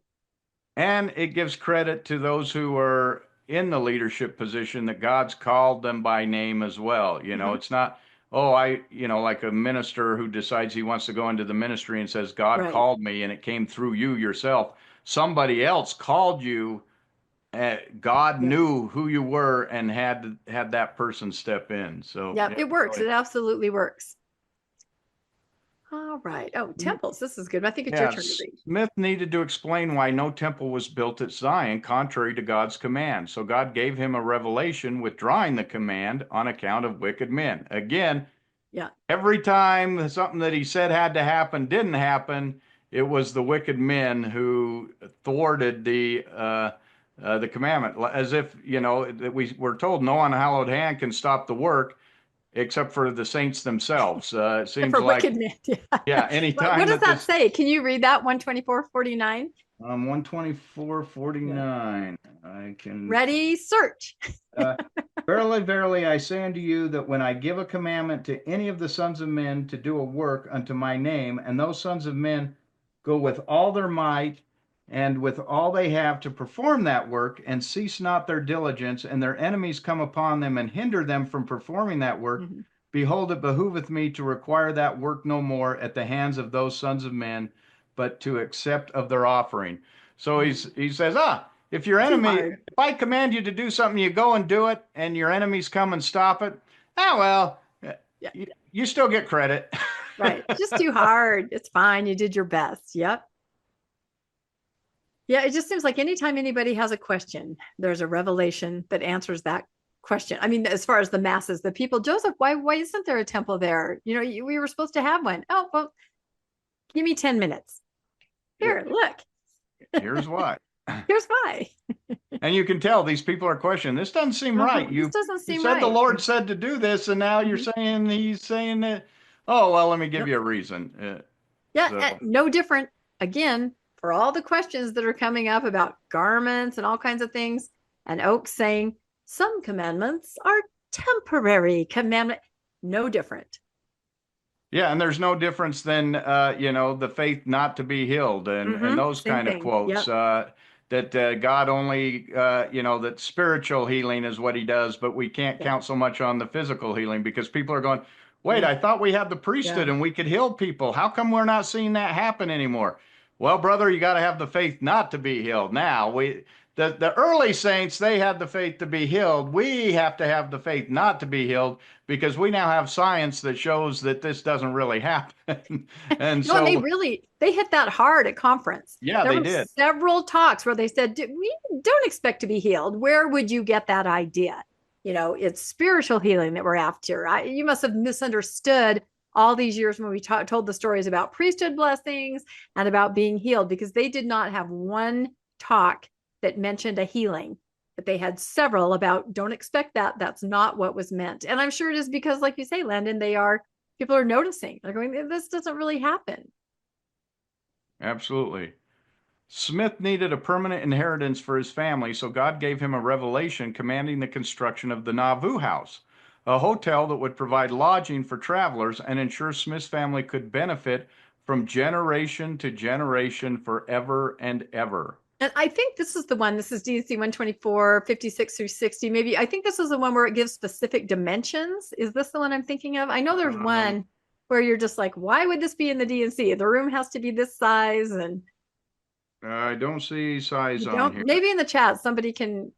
And it gives credit to those who are in the leadership position that God's called them by name as well. It's not, like a minister who decides he wants to go into the ministry and says, God called me and it came through you yourself. somebody else called you. God Yeah. knew who you were and had that person step in. So Yeah, yeah, it works. really. It absolutely works. All right. Oh, temples. This is good. I think it's your Yeah, turn to read. Smith needed to explain why no temple was built at Zion, contrary to God's command. So God gave him a revelation withdrawing the command on account of wicked men. Again, Yeah. every time something that he said had to happen didn't happen, it was the wicked men who thwarted the commandment. As if, that we were told no unhallowed hand can stop the work except for the saints themselves. It Except seems for like, wicked men. yeah, What anytime does that that this say? Can you read that 124:49? 124:49. I can. Ready, search. Uh, Verily, verily, I say unto you that when I give a commandment to any of the sons of men to do a work unto my name, and those sons of men go with all their might and with all they have to perform that work, and cease not their diligence, and their enemies come upon them and hinder them from performing that work, Mhm. behold, it behooveth me to require that work no more at the hands of those sons of men, but to accept of their offering. So he says, if your Too enemy, hard. if I command you to do something, you go and do it, and your enemies come and stop it, well, Yeah. you still get credit. Right. Just too hard. It's fine. You did your best. Yep. Yeah. It just seems like anytime anybody has a question, there's a revelation that answers that question. I mean, as far as the masses, the people, Joseph, why isn't there a temple there? We were supposed to have one. Oh, well, give me 10 minutes. Here, look. Here's why. Here's why. And you can tell these people are questioning. This doesn't seem right. This You doesn't you seem said the right. Lord said to do this, and now you're Mhm. saying he's saying that. Oh well, let me give Yep. you a reason. Yeah, So no different. Again, for all the questions that are coming up about garments and all kinds of things, and Oak saying some commandments are temporary commandment. No different. yeah, and there's no difference than the faith not to be healed and those Same kind of thing. quotes. Yep. That God only that spiritual healing is what He does, but we can't Yep. count so much on the physical healing because people are going, wait, Yeah. I thought we had the priesthood Yeah. and we could heal people. How come we're not seeing that happen anymore? Well, brother, you got to have the faith not to be healed. Now the early saints, they had the faith to be healed. We have to have the faith not to be healed because we now have science that shows that this doesn't really happen. And No, and so, they hit that hard at conference. yeah, There they were did. several talks where they said, we don't expect to be healed. Where would you get that idea? It's spiritual healing that we're after. You must have misunderstood all these years when we told the stories about priesthood blessings and about being healed, because they did not have one talk that mentioned a healing, but they had several about don't expect that. That's not what was meant. And I'm sure it is because, like you say, Landon, people are noticing. They're going, this doesn't really happen. Absolutely. Smith needed a permanent inheritance for his family, so God gave him a revelation commanding the construction of the Nauvoo House, a hotel that would provide lodging for travelers and ensure Smith's family could benefit from generation to generation forever and ever. And I think this is the one, this is DNC 124, 56 through 60. Maybe I think this is the one where it gives specific dimensions. Is this the one I'm thinking of? I know there's one where you're just like, why would this be in the DNC? The room has to be this size. And I don't see size you on don't, here. maybe in the chat, somebody can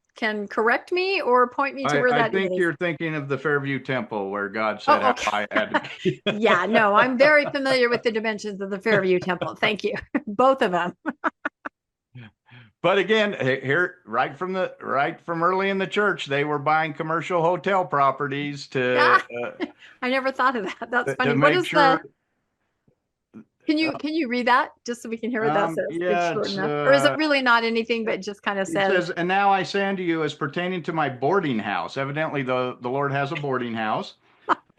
correct me or point me to where I that think is. you're thinking of the Fairview Temple where God said Oh, okay. how high it had to be. Yeah, no, I'm very familiar with the dimensions of the Fairview Temple. Thank you. Both of them. But again, here right from early in the church, they were buying commercial hotel properties Yeah, I never thought of that. That's funny. to What make is sure. can you read that just so we can hear what that says? It's Yeah, short enough. Or is it really not anything but just kind of it says, says, and now I say unto you, as pertaining to my boarding house. Evidently, the Lord has a boarding house,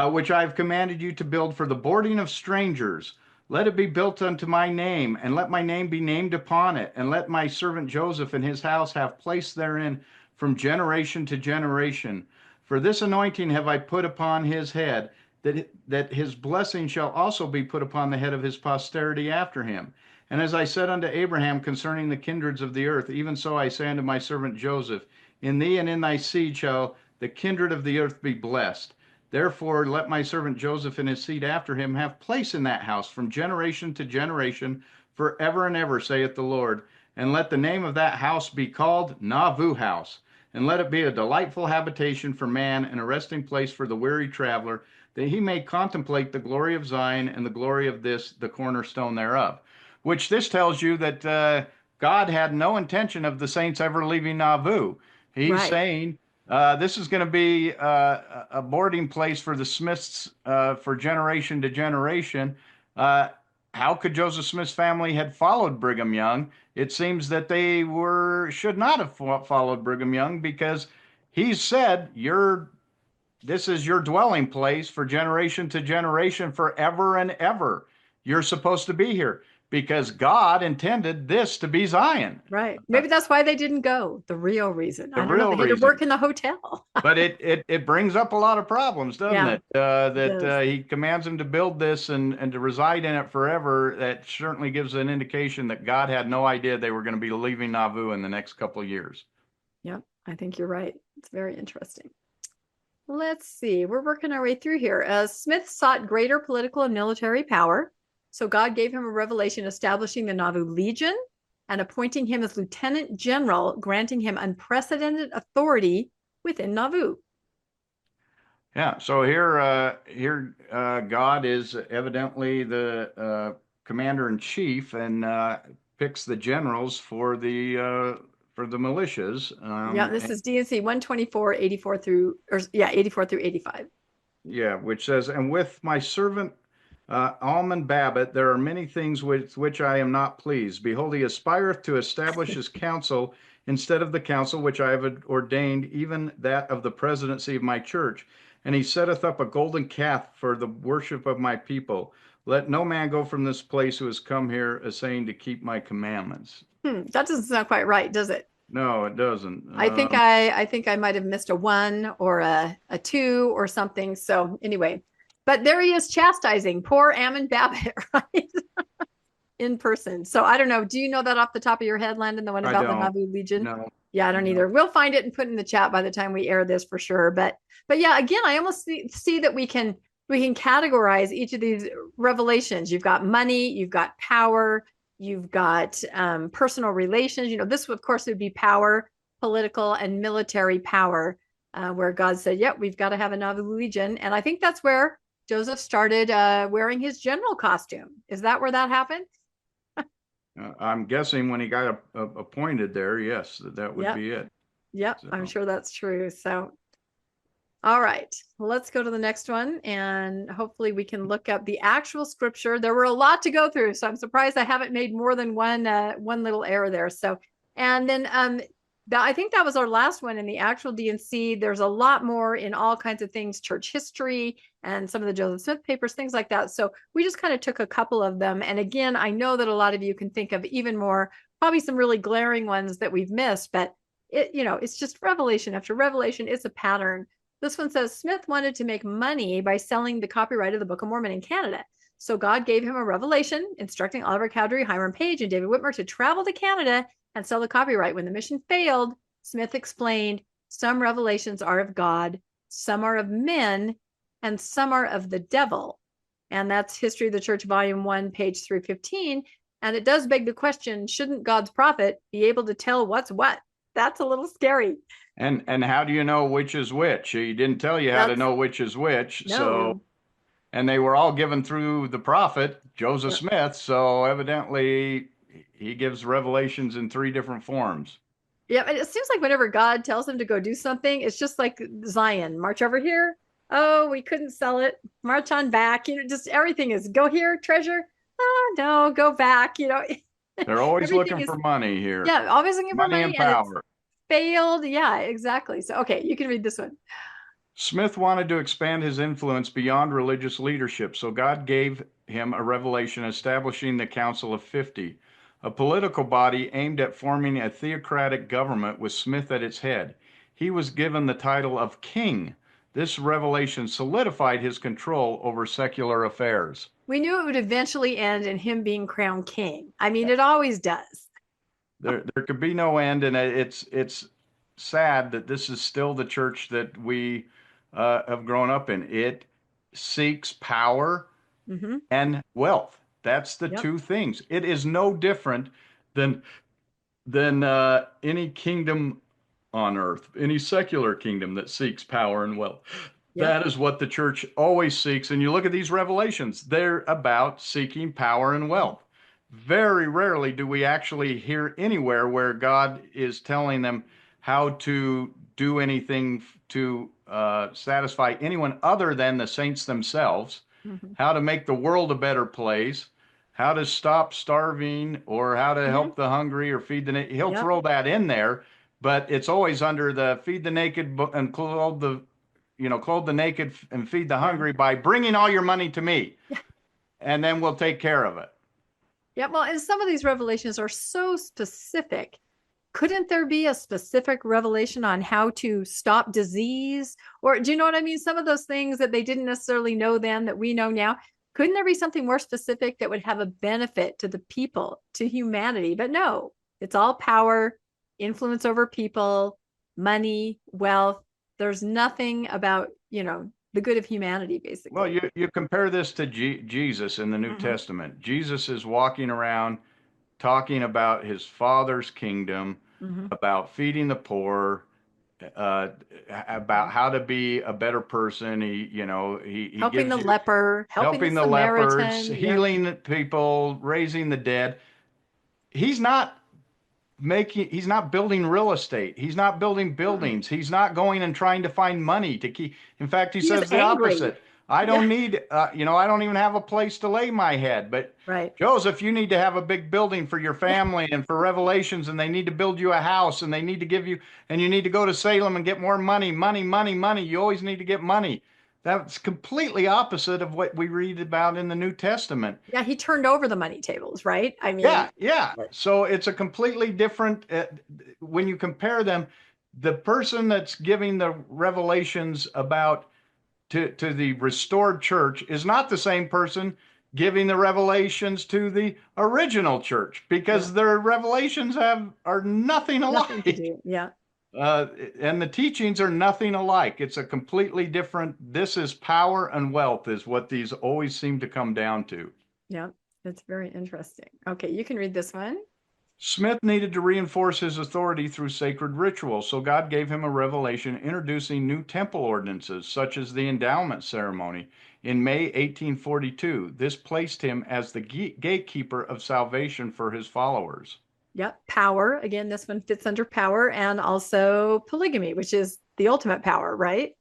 which I have commanded you to build for the boarding of strangers. Let it be built unto my name, and let my name be named upon it, and let my servant Joseph and his house have place therein from generation to generation. For this anointing have I put upon his head, that his blessing shall also be put upon the head of his posterity after him. And as I said unto Abraham concerning the kindreds of the earth, even so I say unto my servant Joseph, in thee and in thy seed shall the kindred of the earth be blessed. Therefore, let my servant Joseph and his seed after him have place in that house from generation to generation, forever and ever, saith the Lord. and let the name of that house be called Nauvoo House, and let it be a delightful habitation for man and a resting place for the weary traveler, that he may contemplate the glory of Zion and the glory of this, the cornerstone thereof. Which this tells you that God had no intention of the saints ever leaving Nauvoo. He's Right. saying this is going to be a boarding place for the Smiths for generation to generation. Uh, how could Joseph Smith's family had followed Brigham Young? It seems that they should not have followed Brigham Young, because he said, this is your dwelling place for generation to generation, forever and ever. You're supposed to be here because God intended this to be Zion. Right. Maybe that's why they didn't go. The real reason. The I don't know. real They had to work reason. in the hotel. But it brings up a lot of problems, doesn't Yeah, it? it That does. he commands him to build this and to reside in it forever. That certainly gives an indication that God had no idea they were going to be leaving Nauvoo in the next couple of years. Yep, I think you're right. It's very interesting. Let's see. We're working our way through here. Smith sought greater political and military power. So God gave him a revelation establishing the Nauvoo Legion and appointing him as lieutenant general, granting him unprecedented authority within Nauvoo. Yeah. So here, God is evidently the commander in chief and picks the generals for the militias. Yeah, this is D&C 124, 84 through, 84 through 85. Yeah, which says, and with my servant Almon Babbitt, there are many things with which I am not pleased. Behold, he aspireth to establish his counsel instead of the counsel which I have ordained, even that of the presidency of my church. And he setteth up a golden calf for the worship of my people. Let no man go from this place who has come here saying to keep my commandments. That doesn't sound quite right, does it? No, it doesn't. I think I might have missed a 1 or a 2 or something. So anyway, but there he is chastising poor Ammon Babbitt, right? In person. So I don't know. Do you know that off the top of your head, Landon, the one about the Nauvoo Legion? No. Yeah, I don't either. We'll find it and put it in the chat by the time we air this for sure. But yeah, again, I almost see that we can categorize each of these revelations. You've got money, you've got power, you've got personal relations. This of course would be power, political and military power, where God said, "Yep, we've got to have a Nauvoo Legion." And I think that's where Joseph started wearing his general costume. Is that where that happened? I'm guessing when he got appointed there, yes, that would be it. Yep, so. I'm sure that's true. So, all right, let's go to the next one, and hopefully we can look up the actual scripture. There were a lot to go through, so I'm surprised I haven't made more than one little error there. So, and then I think that was our last one in the actual D&C. There's a lot more in all kinds of things, church history and some of the Joseph Smith papers, things like that. So we just kind of took a couple of them. And again, I know that a lot of you can think of even more, probably some really glaring ones that we've missed, but it's just revelation after revelation. It's a pattern. This one says Smith wanted to make money by selling the copyright of the Book of Mormon in Canada. So God gave him a revelation instructing Oliver Cowdery, Hiram Page, and David Whitmer to travel to Canada and sell the copyright. When the mission failed, Smith explained, some revelations are of God, some are of men, and some are of the devil. And that's History of the Church, Volume 1, page 315. And it does beg the question, shouldn't God's prophet be able to tell what's what? That's a little scary. And how do you know which is which? He didn't tell you how to know which is which. No. So, and they were all given through the prophet, Joseph Smith. So evidently he gives revelations in 3 different forms. Yeah, and it seems like whenever God tells him to go do something, it's just like Zion, march over here. Oh, we couldn't sell it. March on back. Just everything is go here, treasure. Oh, no, go back. They're always looking for money here. Yeah, always looking for money and power. Failed. Yeah, exactly. So, okay, you can read this one. Smith wanted to expand his influence beyond religious leadership, so God gave him a revelation establishing the Council of 50, a political body aimed at forming a theocratic government with Smith at its head. He was given the title of king. This revelation solidified his control over secular affairs. We knew it would eventually end in him being crowned king. I mean, it always does. There could be no end, and it's sad that this is still the church that we have grown up in. It seeks power and wealth. That's the 2 things. It is no different than than any kingdom on earth, any secular kingdom that seeks power and wealth. Yep. That is what the church always seeks. And you look at these revelations, they're about seeking power and wealth. Very rarely do we actually hear anywhere where God is telling them how to do anything to satisfy anyone other than the saints themselves, Mm-hmm. how to make the world a better place, how to stop starving, or how to Mm-hmm. help the hungry or feed the naked. He'll Yep. throw that in there, but it's always under the feed the naked and clothe the naked and feed the Yeah. hungry by bringing all your money to me, Yeah. and then we'll take care of it. Yeah. Well, and some of these revelations are so specific. Couldn't there be a specific revelation on how to stop disease? Or do you know what I mean? Some of those things that they didn't necessarily know then that we know now. Couldn't there be something more specific that would have a benefit to the people, to humanity? But no, it's all power, influence over people, money, wealth. There's nothing about, the good of humanity, Well, basically. you compare this to Jesus in the New Mm-hmm. Testament. Jesus is walking around talking about his Father's kingdom, Mm-hmm. about feeding the poor, uh, about how to be a better person. He Helping gives the you leper, helping the helping the lepers, Samaritan. Yep. healing people, raising the dead. He's not he's not building real estate. He's not building Mm-mm. buildings. He's not going and trying to find money to keep. In fact, he He's says the angry. opposite. I Yeah. don't need, I don't even have a place to lay my head. But Right. Joseph, you need to have a big building for your Yeah. family and for Revelations, and they need to build you a house, and they need to give you, and you need to go to Salem and get more money, money, money, money. You always need to get money. That's completely opposite of what we read about in the New Testament. Yeah, he turned over the money tables, right? I mean, Yeah, yeah. So it's a completely different, when you compare them, the person that's giving the revelations about to the restored church is not the same person giving the revelations to the original church yeah, because their revelations are nothing nothing to alike. do. Yeah, Uh, and the teachings are nothing alike. It's a completely different, this is power and wealth, is what these always seem to come down to. yeah. It's very interesting. Okay, you can read this one. Smith needed to reinforce his authority through sacred ritual, so God gave him a revelation introducing new temple ordinances, such as the endowment ceremony. In May 1842, this placed him as the gatekeeper of salvation for his followers. Yep, power. Again, this one fits under power and also polygamy, which is the ultimate power, right?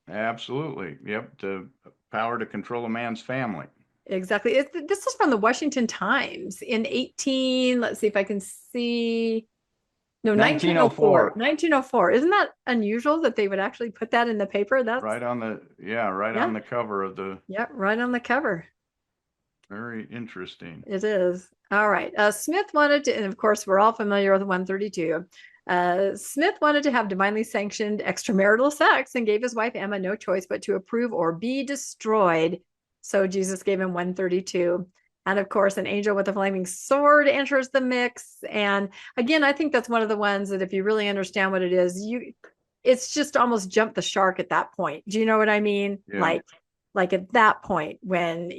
Absolutely. Yep. The power to control a man's family. Exactly. This is from the Washington Times in 18, let's see if I can see. No, 1904. 1904. 1904. Isn't that unusual that they would actually put that in the paper? That's, Right yeah, on the cover of the, yeah, right on the cover. very interesting. It is. All right. Smith wanted to, and of course, we're all familiar with 132. Smith wanted to have divinely sanctioned extramarital sex and gave his wife Emma no choice but to approve or be destroyed. So Jesus gave him 132. And of course, an angel with a flaming sword enters the mix. And again, I think that's one of the ones that if you really understand what it is, it's just almost jump the shark at that point. Do you know what I mean? Yeah. Like at that point when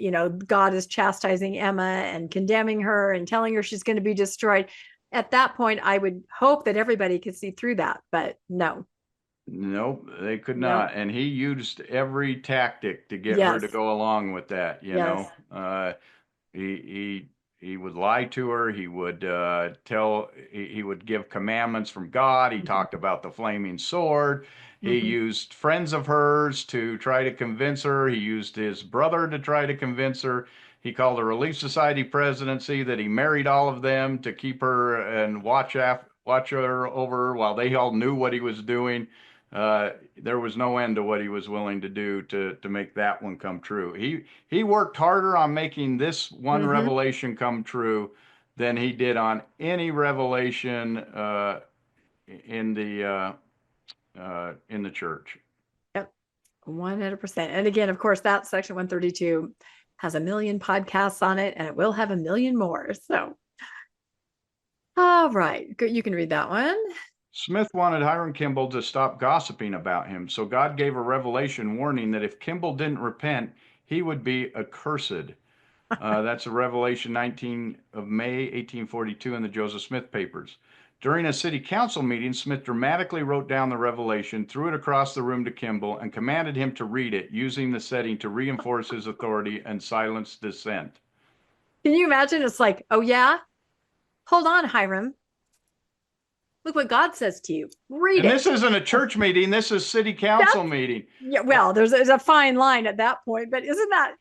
God is chastising Emma and condemning her and telling her she's going to be destroyed, at that point I would hope that everybody could see through that, but no. Nope, they could No. not. And he used every tactic to get her to Yes. go along with that, Yes. He he would lie to her. He would he would give commandments from God. He Mm-hmm. talked about the flaming sword. He Mm-hmm. used friends of hers to try to convince her. He used his brother to try to convince her. He called a Relief Society presidency that he married all of them to keep her and watch her over while they all knew what he was doing. There was no end to what he was willing to do to make that one come true. He worked harder on making this one Mm-hmm. revelation come true than he did on any revelation in the church. Yep. 100%. And again, of course, that section 132 has a million podcasts on it and it will have a million more. So, all right. Good. You can read that one. Smith wanted Hiram Kimball to stop gossiping about him, so God gave a revelation warning that if Kimball didn't repent, he would be accursed. That's a Revelation 19 of May 1842 in the Joseph Smith papers. During a city council meeting, Smith dramatically wrote down the revelation, threw it across the room to Kimball, and commanded him to read it, using the setting to reinforce his authority and silence dissent. Can you imagine? It's like, oh yeah, hold on, Hiram. Look what God says to you. Read And it. this isn't a church meeting. This is city council meeting. Yeah, well, there's a fine line at that point, but isn't that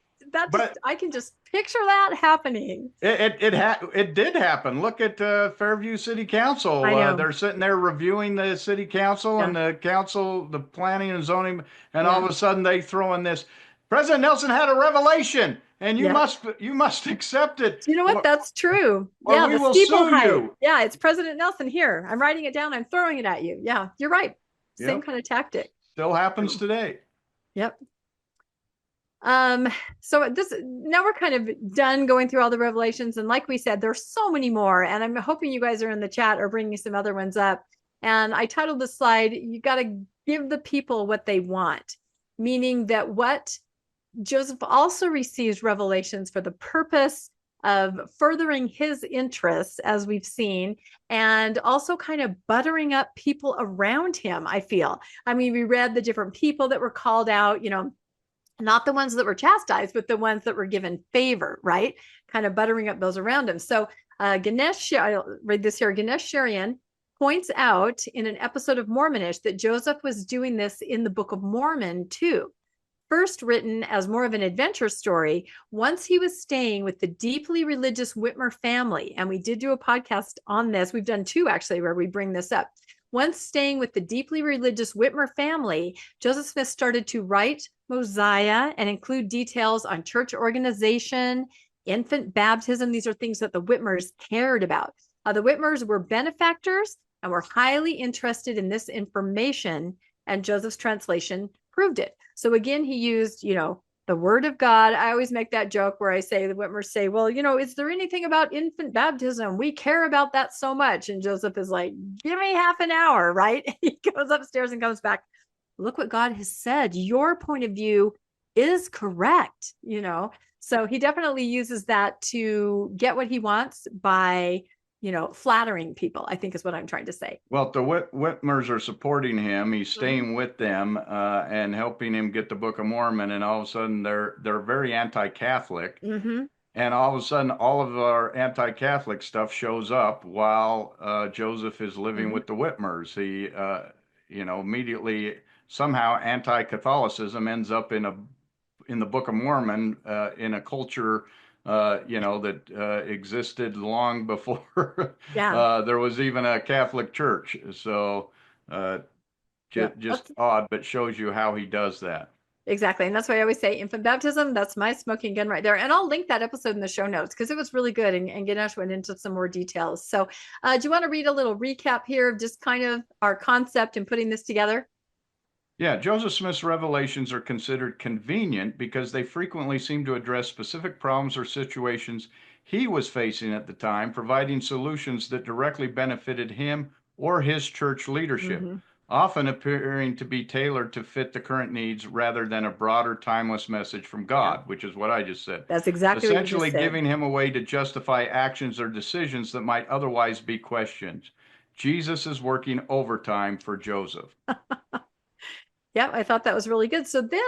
just, I can just picture that happening. It did happen. Look at Fairview City Council. They're sitting there reviewing the city council and the council, the planning and zoning, and all of a sudden they throw in this. President Nelson had a revelation, and you must accept it. You know what? That's true. Or we will sue you. Yeah, it's President Nelson here. I'm writing it down. I'm throwing it at you. Yeah, you're right. Same kind of tactic. Still happens today. Yep. So now we're kind of done going through all the revelations. And like we said, there's so many more. And I'm hoping you guys are in the chat or bringing some other ones up. And I titled the slide, you got to give the people what they want, meaning that what Joseph also receives revelations for the purpose of furthering his interests, as we've seen, and also kind of buttering up people around him, I feel. I mean, we read the different people that were called out, not the ones that were chastised, but the ones that were given favor, right? Kind of buttering up those around him. So Ganesh, I'll read this here. Ganesh Sharian points out in an episode of Mormonish that Joseph was doing this in the Book of Mormon too. First written as more of an adventure story, once he was staying with the deeply religious Whitmer family, and we did do a podcast on this. We've done two actually where we bring this up. Once staying with the deeply religious Whitmer family, Joseph Smith started to write Mosiah and include details on church organization, infant baptism. These are things that the Whitmers cared about. The Whitmers were benefactors and were highly interested in this information, and Joseph's translation proved it. So again, he used, the word of God. I always make that joke where I say, the Whitmers say, well, is there anything about infant baptism? We care about that so much. And Joseph is like, give me half an hour, right? He goes upstairs and comes back. Look what God has said. Your point of view is correct, So he definitely uses that to get what he wants by, flattering people, I think is what I'm trying to say. Well, the Whitmers are supporting him. He's staying with them and helping him get the Book of Mormon. And all of a sudden, they're very anti-Catholic. And all of a sudden, all of our anti-Catholic stuff shows up while Joseph is living with the Whitmers. He, immediately somehow anti-Catholicism ends up in the Book of Mormon in a culture that existed long before there was even a Catholic Church. So just odd, but shows you how he does that. Exactly. And that's why I always say infant baptism, that's my smoking gun right there. And I'll link that episode in the show notes because it was really good. And Ganesh went into some more details. So do you want to read a little recap here of just kind of our concept and putting this together? Yeah, Joseph Smith's revelations are considered convenient because they frequently seem to address specific problems or situations he was facing at the time, providing solutions that directly benefited him or his church leadership, often appearing to be tailored to fit the current needs rather than a broader, timeless message from God, which is what I just said. That's exactly essentially what you just said. Giving him a way to justify actions or decisions that might otherwise be questioned. Jesus is working overtime for Joseph. Yeah, I thought that was really good. So then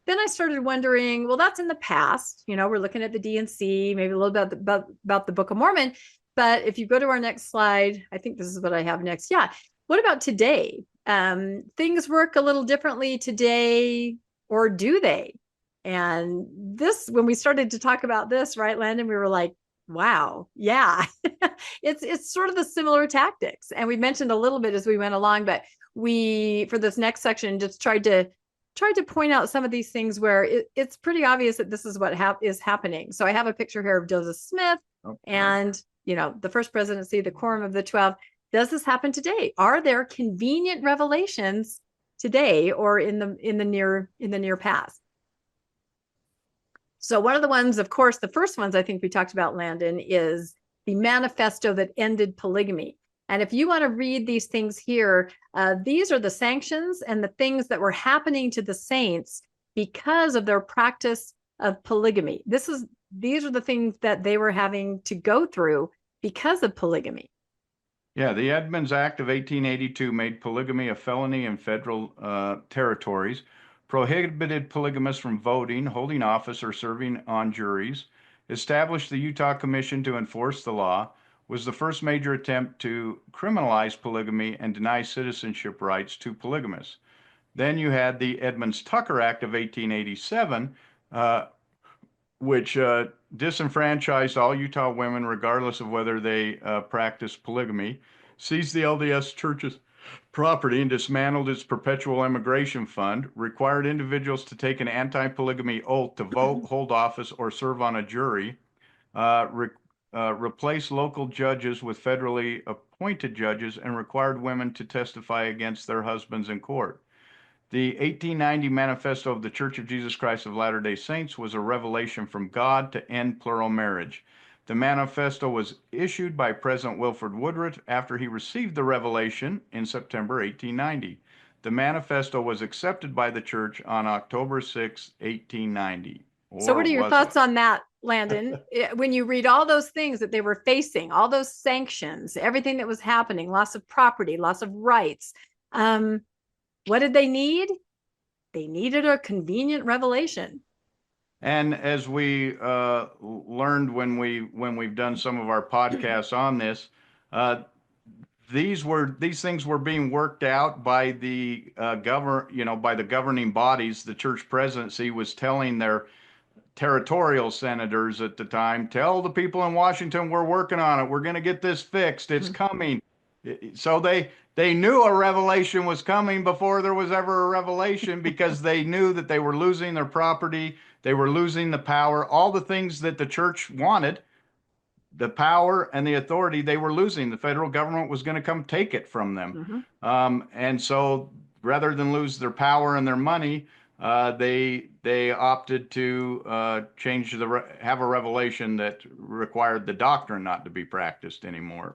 I started wondering, well, that's in the past. We're looking at the D&C, maybe a little bit about the Book of Mormon. But if you go to our next slide, I think this is what I have next. Yeah. What about today? Things work a little differently today, or do they? And this, when we started to talk about this, right, Landon, we were like, wow, yeah, it's sort of the similar tactics. And we mentioned a little bit as we went along, but we, for this next section, just tried to point out some of these things where it's pretty obvious that this is what is happening. So I have a picture here of Joseph Smith and, the first presidency, the Quorum of the 12. Does this happen today? Are there convenient revelations today or in the near past? So one of the ones, of course, the first ones I think we talked about, Landon, is the manifesto that ended polygamy. And if you want to read these things here, these are the sanctions and the things that were happening to the saints because of their practice of polygamy. This is these are the things that they were having to go through because of polygamy. Yeah, the Edmunds Act of 1882 made polygamy a felony in federal territories, prohibited polygamists from voting, holding office, or serving on juries, established the Utah Commission to enforce the law, was the first major attempt to criminalize polygamy and deny citizenship rights to polygamists. Then you had the Edmunds-Tucker Act of 1887, which disenfranchised all Utah women, regardless of whether they practiced polygamy, seized the LDS Church's property and dismantled its perpetual immigration fund, required individuals to take an anti-polygamy oath to vote, hold office, or serve on a jury, replaced local judges with federally appointed judges, and required women to testify against their husbands in court. The 1890 Manifesto of the Church of Jesus Christ of Latter-day Saints was a revelation from God to end plural marriage. The manifesto was issued by President Wilford Woodruff after he received the revelation in September 1890. The manifesto was accepted by the church on October 6, 1890. So what are your thoughts on that, Landon? When you read all those things that they were facing, all those sanctions, everything that was happening, loss of property, loss of rights, what did they need? They needed a convenient revelation. And as we learned when we've done some of our podcasts on this, these things were being worked out by the by the governing bodies. The church presidency was telling their territorial senators at the time, tell the people in Washington we're working on it. We're going to get this fixed. It's coming. So they knew a revelation was coming before there was ever a revelation, because they knew that they were losing their property, they were losing the power, all the things that the church wanted, the power and the authority, they were losing. The federal government was going to come take it from them. And so rather than lose their power and their money, they opted to have a revelation that required the doctrine not to be practiced anymore.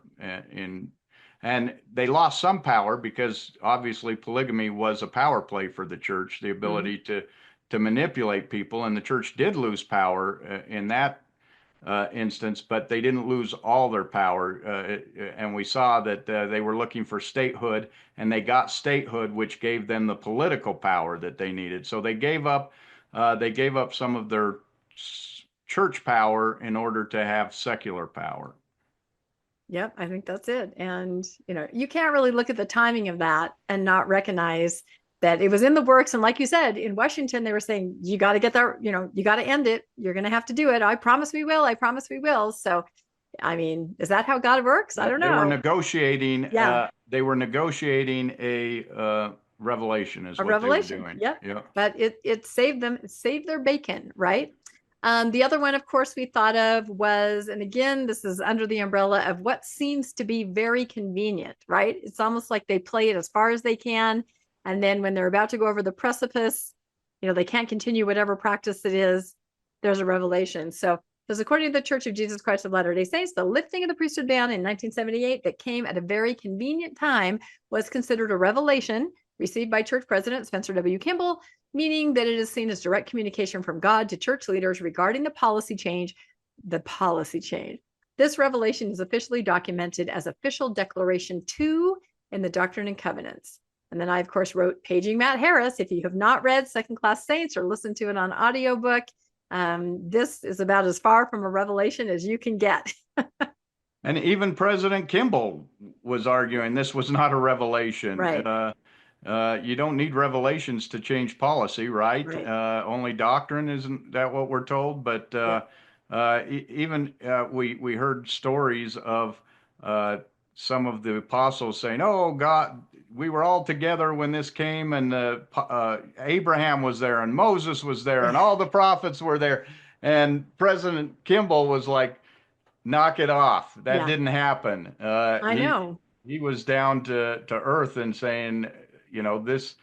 And they lost some power, because obviously polygamy was a power play for the church, the ability to manipulate people. And the church did lose power in that instance, but they didn't lose all their power. And we saw that they were looking for statehood, and they got statehood, which gave them the political power that they needed. So they gave up some of their church power in order to have secular power. Yep, I think that's it. And, you can't really look at the timing of that and not recognize that it was in the works. And like you said, in Washington, they were saying, you got to get that, you got to end it. You're going to have to do it. I promise we will. I promise we will. So, I mean, is that how God works? I don't know. They were negotiating. They were negotiating a revelation is a what revelation. they were doing. Yep. But it saved them, it saved their bacon, right? The other one, of course, we thought of was, and again, this is under the umbrella of what seems to be very convenient, right? It's almost like they play it as far as they can. And then when they're about to go over the precipice, they can't continue whatever practice it is, there's a revelation. So, because according to the Church of Jesus Christ of Latter-day Saints, the lifting of the priesthood ban in 1978 that came at a very convenient time was considered a revelation received by church president Spencer W. Kimball, meaning that it is seen as direct communication from God to church leaders regarding the policy change. This revelation is officially documented as Official Declaration 2 in the Doctrine and Covenants. And then I, of course, wrote Paging Matt Harris. If you have not read Second Class Saints or listened to it on audiobook, this is about as far from a revelation as you can get. And even President Kimball was arguing this was not a revelation. Right. You don't need revelations to change policy, right? Only doctrine, isn't that what we're told? But even we heard stories of some of the apostles saying, "Oh God, we were all together when this came, and Abraham was there, and Moses was there, and all the prophets were there." And President Kimball was like, "Knock it off! That didn't happen." I know. He was down to earth and saying, this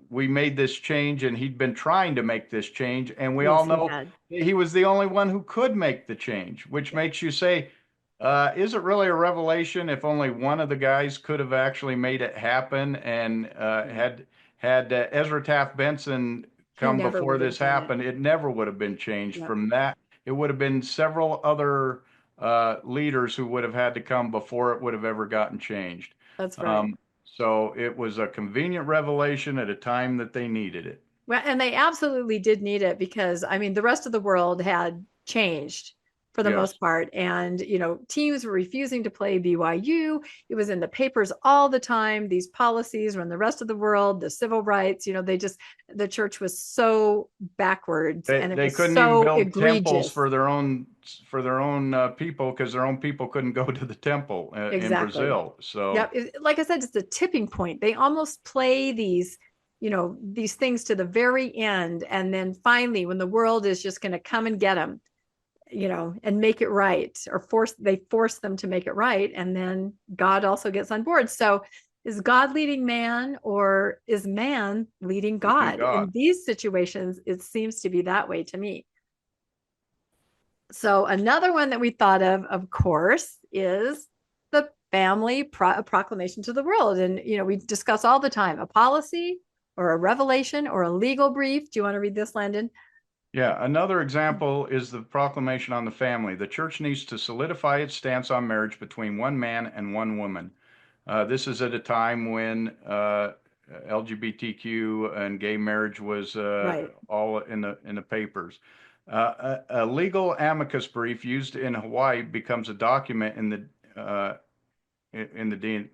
we made this change, and he'd been trying to make this change, and we all know he was the only one who could make the change, which makes you say, is it really a revelation if only one of the guys could have actually made it happen? And had Ezra Taft Benson come before this happened, it never would have been changed from that. it would have been several other leaders who would have had to come before it would have ever gotten changed. That's right. So it was a convenient revelation at a time that they needed it. Well, and they absolutely did need it because, I mean, the rest of the world had changed for the Yes. most part. And, teams were refusing to play BYU. It was in the papers all the time. These policies were in the rest of the world, the civil rights, the church was so backwards and it They was couldn't even so build temples egregious. for their own people because their own people couldn't go to the temple in Exactly. Brazil. So Yep. Like I said, it's a tipping point. They almost play these things to the very end. And then finally, when the world is just going to come and get them, and make it right, or they force them to make it right. And then God also gets on board. So is God leading man, or is man leading God? In these situations, it seems to be that way to me. So another one that we thought of course, is the family proclamation to the world. And, we discuss all the time a policy or a revelation or a legal brief. Do you want to read this, Landon? yeah, another example is the proclamation on the family. The church needs to solidify its stance on marriage between one man and one woman. This is at a time when LGBTQ and gay marriage was Right. all in the papers. A legal amicus brief used in Hawaii becomes a document in the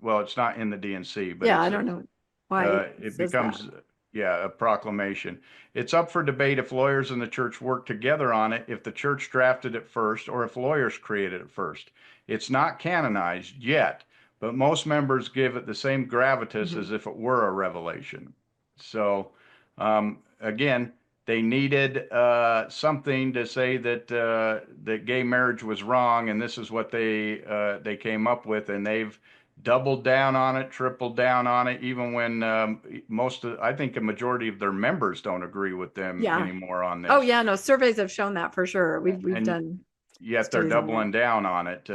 well, it's not in the DNC, but Yeah, I don't know why it says becomes that. a proclamation. It's up for debate if lawyers and the church work together on it, if the church drafted it first, or if lawyers created it first. It's not canonized yet, but most members give it the same gravitas as if it were a revelation. So, again, they needed something to say that gay marriage was wrong, and this is what they came up with, and they've doubled down on it, tripled down on it, even when I think a majority of their members don't agree with them anymore on this. Oh yeah, no, surveys have shown that for sure. We've And done yet they're doubling down on it,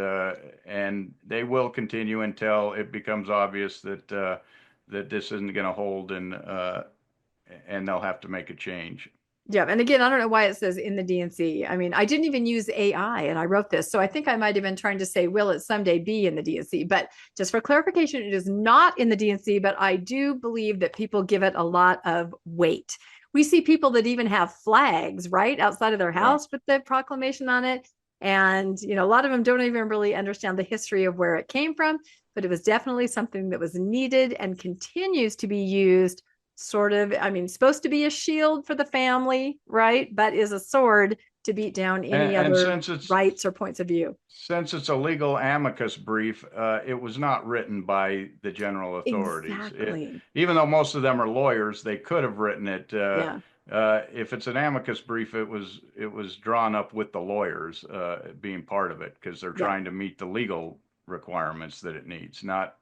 and they will continue until it becomes obvious that that this isn't going to hold, and they'll have to make a change. Yeah. And again, I don't know why it says in the DNC. I mean, I didn't even use AI and I wrote this. So I think I might have been trying to say, will it someday be in the DNC? But just for clarification, it is not in the DNC, but I do believe that people give it a lot of weight. We see people that even have flags right outside of their house with the proclamation on it. And, a lot of them don't even really understand the history of where it came from, but it was definitely something that was needed and continues to be used supposed to be a shield for the family, right? But is a sword to beat down any other rights or points of view. Since it's a legal amicus brief, it was not written by the general authorities. Exactly. Even though most of them are lawyers, they could have written it. If it's an amicus brief, it was drawn up with the lawyers being part of it, because they're trying to meet the legal requirements that it needs, not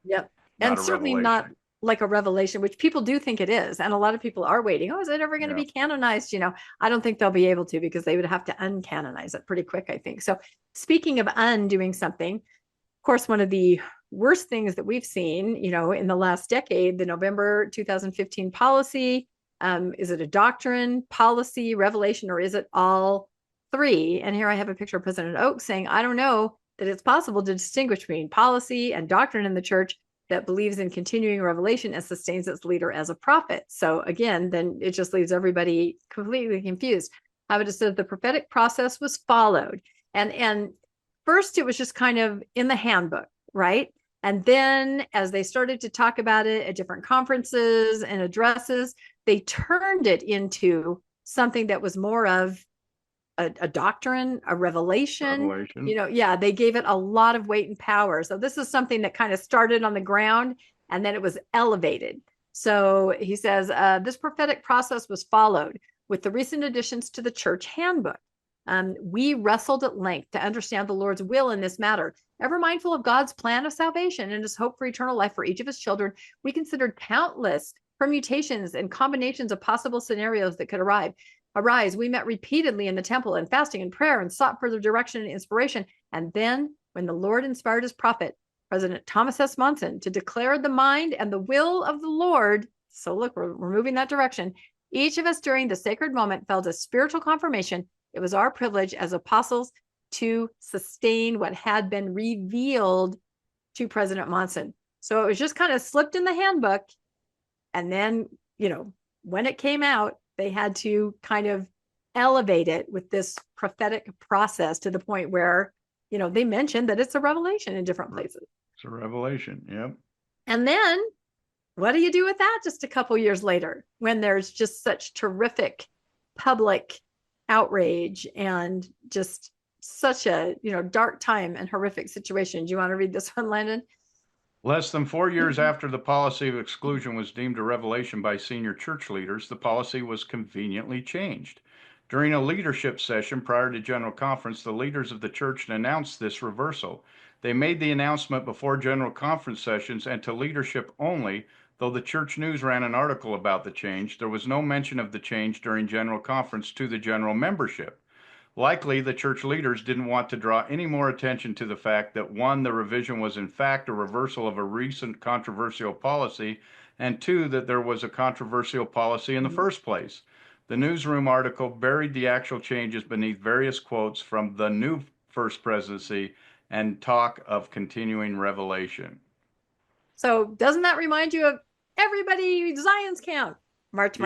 and certainly not like a revelation, which people do think it is. And a lot of people are waiting. Oh, is it ever going to be canonized? I don't think they'll be able to, because they would have to uncanonize it pretty quick, I think. So speaking of undoing something, of course, one of the worst things that we've seen, in the last decade, the November 2015 policy, is it a doctrine, policy, revelation, or is it all three? And here I have a picture of President Oaks saying, I don't know that it's possible to distinguish between policy and doctrine in the church that believes in continuing revelation and sustains its leader as a prophet. So again, then it just leaves everybody completely confused. How it says the prophetic process was followed. And first it was just kind of in the handbook, right? And then as they started to talk about it at different conferences and addresses, they turned it into something that was more of a doctrine, a revelation. They gave it a lot of weight and power. So this is something that kind of started on the ground and then it was elevated. So he says, this prophetic process was followed with the recent additions to the church handbook. We wrestled at length to understand the Lord's will in this matter. Ever mindful of God's plan of salvation and his hope for eternal life for each of his children, we considered countless permutations and combinations of possible scenarios that could arise. We met repeatedly in the temple and fasting and prayer and sought further direction and inspiration. And then when the Lord inspired his prophet, President Thomas S. Monson, to declare the mind and the will of the Lord. So look, we're moving that direction. Each of us during the sacred moment felt a spiritual confirmation It was our privilege as apostles to sustain what had been revealed to President Monson. So it was just kind of slipped in the handbook. And then, when it came out, they had to kind of elevate it with this prophetic process to the point where, they mentioned that it's a revelation in different places. It's a revelation. Yep. And then what do you do with that just a couple years later when there's just such terrific public outrage and just such a, dark time and horrific situation? Do you want to read this one, Landon? Less than 4 years after the policy of exclusion was deemed a revelation by senior church leaders, the policy was conveniently changed. During a leadership session prior to General Conference, the leaders of the church announced this reversal. They made the announcement before General Conference sessions and to leadership only, though the church news ran an article about the change. There was no mention of the change during General Conference to the general membership. Likely, the church leaders didn't want to draw any more attention to the fact that, one, the revision was in fact a reversal of a recent controversial policy, and two, that there was a controversial policy in the first place. The newsroom article buried the actual changes beneath various quotes from the new First Presidency and talk of continuing revelation. So doesn't that remind you of everybody, Zion's camp? March.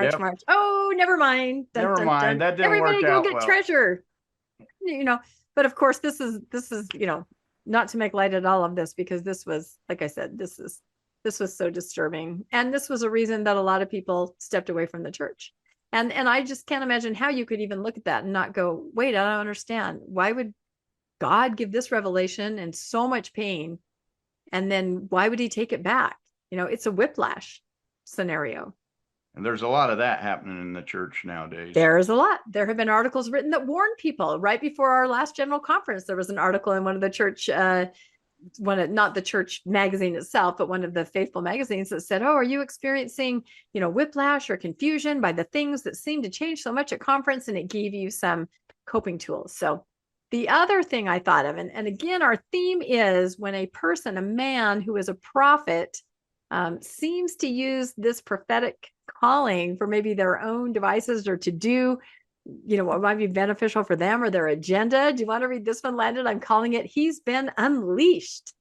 Oh, never mind. Dun, never mind. Dun. That didn't everybody work go out get well. Treasure. But of course, this is not to make light at all of this, because this was, like I said, this was so disturbing, and this was a reason that a lot of people stepped away from the church. And I just can't imagine how you could even look at that and not go, wait, I don't understand. Why would God give this revelation and so much pain, and then why would he take it back? It's a whiplash scenario. And there's a lot of that happening in the church nowadays. There's a lot. There have been articles written that warn people. Right before our last general conference, there was an article in one of the church, not the church magazine itself, but one of the faithful magazines that said, oh, are you experiencing, whiplash or confusion by the things that seem to change so much at conference? And it gave you some coping tools. So the other thing I thought of, and again, our theme is when a man who is a prophet seems to use this prophetic calling for maybe their own devices or to do, what might be beneficial for them or their agenda. Do you want to read this one, Landon? I'm calling it, He's Been Unleashed.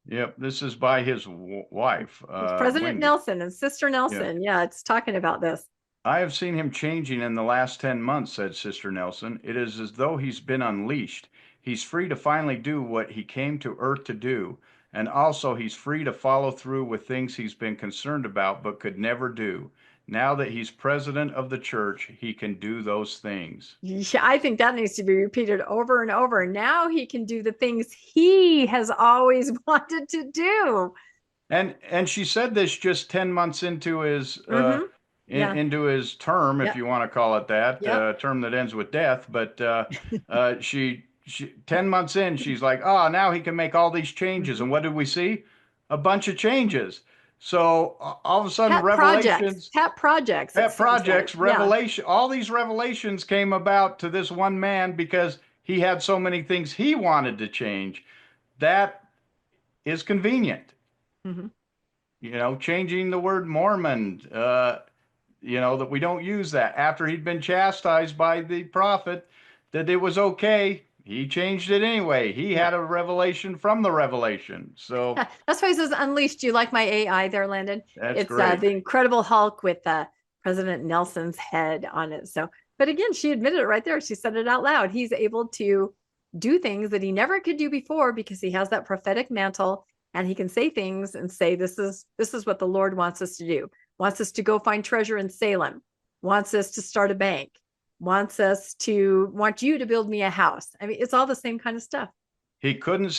Yep. This is by his wife. President Wendy. Nelson and Sister Nelson. Yeah, it's talking about this. I have seen him changing in the last 10 months, said Sister Nelson. It is as though he's been unleashed. He's free to finally do what he came to earth to do. And also he's free to follow through with things he's been concerned about but could never do. Now that he's president of the church, he can do those things. Yeah, I think that needs to be repeated over and over. Now he can do the things he has always wanted to do. And she said this just 10 months into his into his term, if you want to call it that, term that ends with death. But she 10 months in, she's like, now he can make all these changes. And what did we see? A bunch of changes. So all of a sudden, pet projects, revelation, all these revelations came about to this one man because he had so many things he wanted to change. That is convenient. Mm-hmm. Changing the word Mormon, that we don't use that. After he'd been chastised by the prophet that it was okay, he changed it anyway. He had a revelation from the revelation. So that's why he says unleashed. Do you like my AI there, Landon? It's great. The Incredible Hulk with President Nelson's head on it. So, but again, she admitted it right there. She said it out loud. He's able to do things that he never could do before because he has that prophetic mantle, and he can say things and say, this is what the Lord wants us to do. Wants us to go find treasure in Salem. Wants us to start a bank. Want you to build me a house. I mean, it's all the same kind of stuff. He couldn't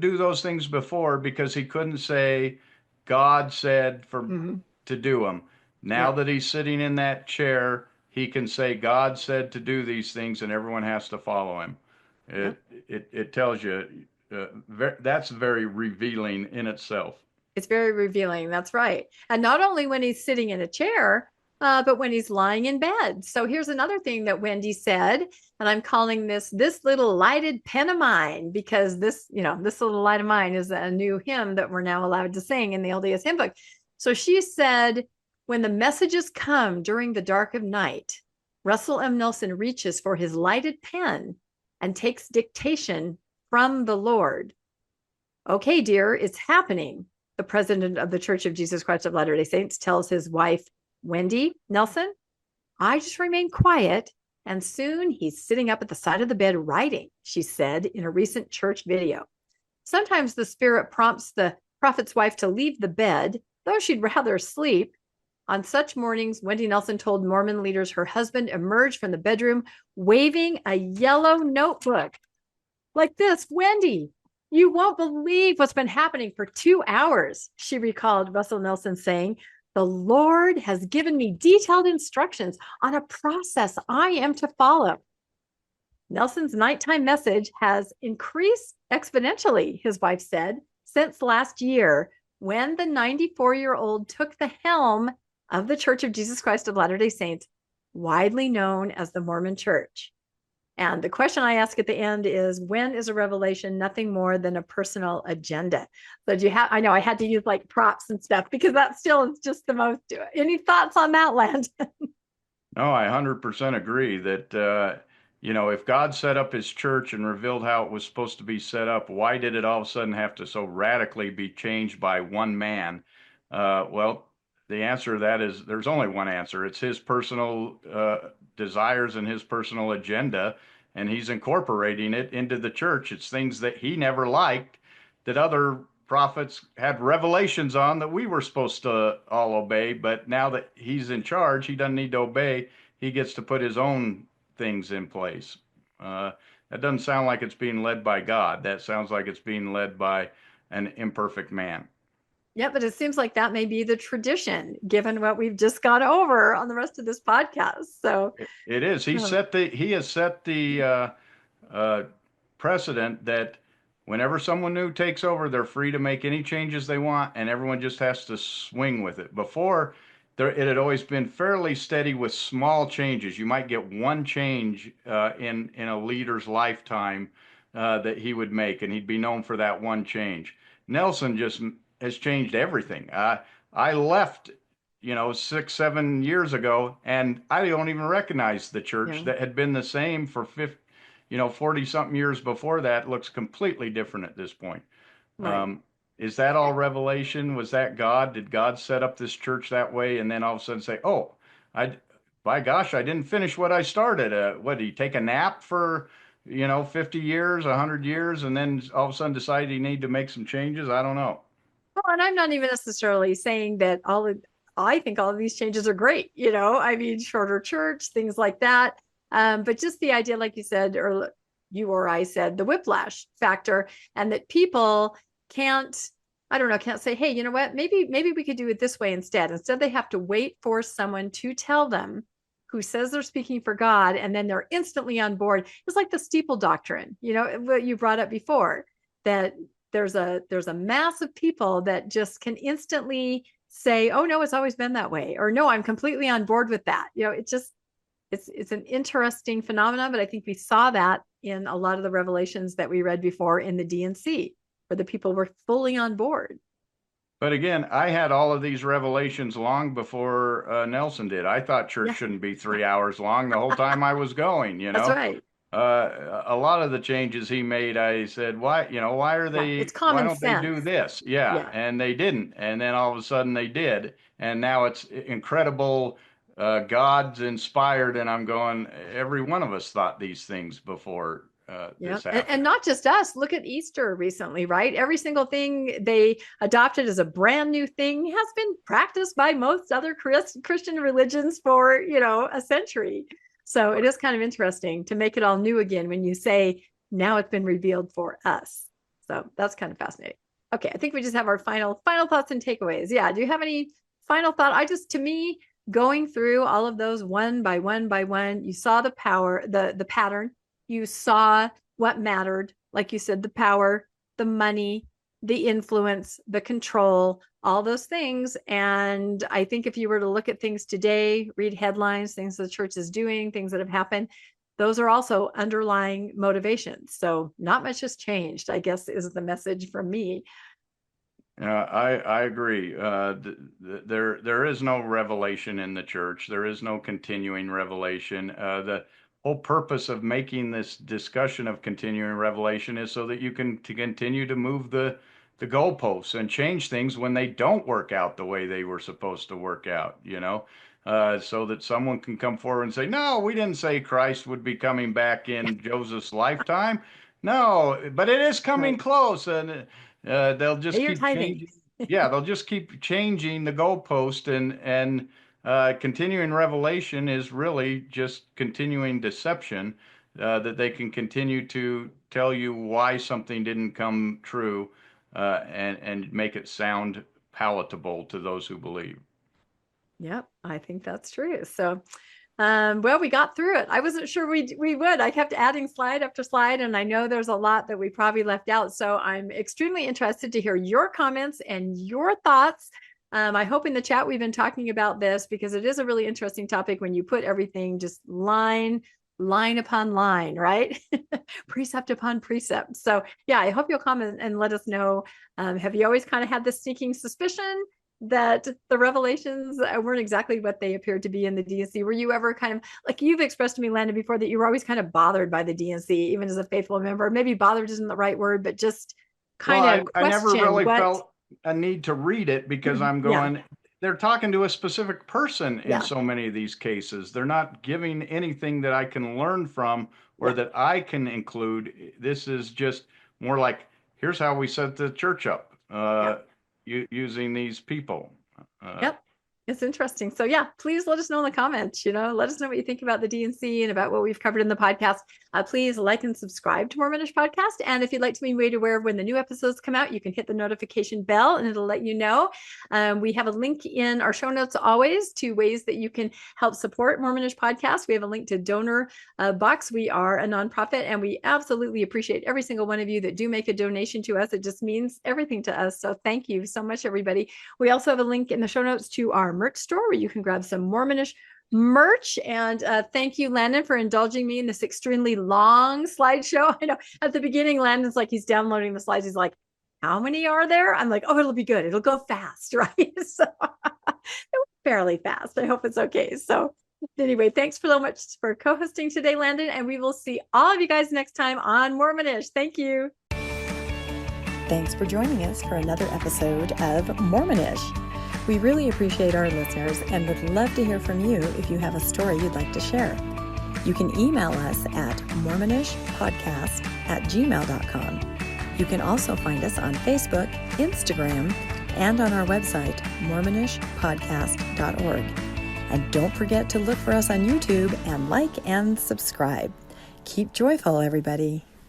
do those things before because he couldn't say God said to do them. Now that he's sitting in that chair, he can say God said to do these things and everyone has to follow him. It tells you that's very revealing in itself. It's very revealing. That's right. And not only when he's sitting in a chair, but when he's lying in bed. So here's another thing that Wendy said, and I'm calling this little lighted pen of mine, because this little light of mine is a new hymn that we're now allowed to sing in the LDS hymn book. So she said, when the messages come during the dark of night, Russell M. Nelson reaches for his lighted pen and takes dictation from the Lord. Okay, dear, it's happening. The president of the Church of Jesus Christ of Latter-day Saints tells his wife, Wendy Nelson. I just remain quiet, and soon he's sitting up at the side of the bed writing, she said in a recent church video. Sometimes the Spirit prompts the prophet's wife to leave the bed, though she'd rather sleep. On such mornings, Wendy Nelson told Mormon leaders her husband emerged from the bedroom waving a yellow notebook. Like this, Wendy, you won't believe what's been happening for 2 hours, she recalled Russell Nelson saying. The Lord has given me detailed instructions on a process I am to follow. Nelson's nighttime message has increased exponentially, his wife said, since last year when the 94-year-old took the helm of the Church of Jesus Christ of Latter-day Saints, widely known as the Mormon Church. And the question I ask at the end is, when is a revelation nothing more than a personal agenda? So do you have, I know I had to use like props and stuff because that still is just the most, any thoughts on that, Landon? No, I 100% agree that, if God set up his church and revealed how it was supposed to be set up, why did it all of a sudden have to so radically be changed by one man? Well, the answer to that is there's only one answer. It's his personal desires and his personal agenda, and he's incorporating it into the church. It's things that he never liked that other prophets had revelations on that we were supposed to all obey. But now that he's in charge, he doesn't need to obey. He gets to put his own things in place. That doesn't sound like it's being led by God. That sounds like it's being led by an imperfect man. Yeah, but it seems like that may be the tradition, given what we've just gone over on the rest of this podcast. So it is. He has set the precedent that whenever someone new takes over, they're free to make any changes they want, and everyone just has to swing with it. Before, it had always been fairly steady with small changes. You might get one change in a leader's lifetime that he would make, and he'd be known for that one change. Nelson just has changed everything. I left, 6, 7 years ago, and I don't even recognize the church that had been the same for 40 something years before that. Looks completely different at this point. Right. Is that all revelation? Was that God? Did God set up this church that way? And then all of a sudden say, oh, by gosh, I didn't finish what I started. What, did he take a nap for, 50 years, 100 years, and then all of a sudden decide he need to make some changes? I don't know. Well, and I'm not even necessarily saying that I think all of these changes are great. I mean, shorter church, things like that. But just the idea, like you said, or you or I said, the whiplash factor, and that people can't say, hey, you know what, maybe we could do it this way instead. Instead, they have to wait for someone to tell them who says they're speaking for God, and then they're instantly on board. It's like the steeple doctrine, what you brought up before, that there's a mass of people that just can instantly say, oh no, it's always been that way, or no, I'm completely on board with that. It's an interesting phenomenon, but I think we saw that in a lot of the revelations that we read before in the D&C, where the people were fully on board. But again, I had all of these revelations long before Nelson did. I thought church shouldn't be 3 hours long the whole time I was going, That's right. A lot of the changes he made, I said, why are they, it's common why don't sense. they do this? Yeah. And they didn't. And then all of a sudden they did. And now it's incredible. God's inspired. And I'm going, every one of us thought these things before this happened. And not just us. Look at Easter recently, right? Every single thing they adopted as a brand new thing has been practiced by most other Christian religions for, a century. So it is kind of interesting to make it all new again when you say, now it's been revealed for us. So that's kind of fascinating. Okay, I think we just have our final thoughts and takeaways. Yeah, do you have any final thought? To me, going through all of those one by one, you saw the power, the pattern. You saw what mattered, like you said, the power, the money, the influence, the control, all those things. And I think if you were to look at things today, read headlines, things the church is doing, things that have happened, those are also underlying motivations. So not much has changed, I guess, is the message from me. I agree. There is no revelation in the church. There is no continuing revelation. The whole purpose of making this discussion of continuing revelation is so that you can to continue to move the goalposts and change things when they don't work out the way they were supposed to work out, so that someone can come forward and say, no, we didn't say Christ would be coming back in Joseph's lifetime. No, but it is coming Right. close, and they'll just You're keep tithing. changing. Yeah, they'll just keep changing the goalpost, and continuing revelation is really just continuing deception, that they can continue to tell you why something didn't come true, and make it sound palatable to those who believe. Yep, I think that's true. So, well, we got through it. I wasn't sure we would. I kept adding slide after slide, and I know there's a lot that we probably left out. So I'm extremely interested to hear your comments and your thoughts. I hope in the chat we've been talking about this because it is a really interesting topic when you put everything just line upon line, right? Precept upon precept. So yeah, I hope you'll comment and let us know. Have you always kind of had this sneaking suspicion that the revelations weren't exactly what they appeared to be in the D&C? Were you ever kind of, like you've expressed to me, Landon, before, that you were always kind of bothered by the D&C, even as a faithful member? Maybe bothered isn't the right word, but just kind of I never really felt a need to read it because I'm going, they're talking to a specific person in so many of these cases. They're not giving anything that I can learn from or that I can include. This is just more like, here's how we set the church up. Using these people. Yep. It's interesting. So yeah, please let us know in the comments, let us know what you think about the D&C and about what we've covered in the podcast. Please like and subscribe to Mormonish Podcast. And if you'd like to be made aware of when the new episodes come out, you can hit the notification bell and it'll let you know. We have a link in our show notes always to ways that you can help support Mormonish Podcast. We have a link to donor box. We are a nonprofit and we absolutely appreciate every single one of you that do make a donation to us. It just means everything to us. So thank you so much, everybody. We also have a link in the show notes to our merch store where you can grab some Mormonish merch. And thank you, Landon, for indulging me in this extremely long slideshow. I know at the beginning, Landon's like, he's downloading the slides. He's like, how many are there? I'm like, oh, it'll be good. It'll go fast, right? So it was fairly fast. I hope it's okay. So anyway, thanks so much for co-hosting today, Landon. And we will see all of you guys next time on Mormonish. Thank you. Thanks for joining us for another episode of Mormonish. We really appreciate our listeners and would love to hear from you if you have a story you'd like to share. You can email us at mormonishpodcast@gmail.com. You can also find us on Facebook, Instagram, and on our website, mormonishpodcast.org. And don't forget to look for us on YouTube and like and subscribe. Keep joyful, everybody.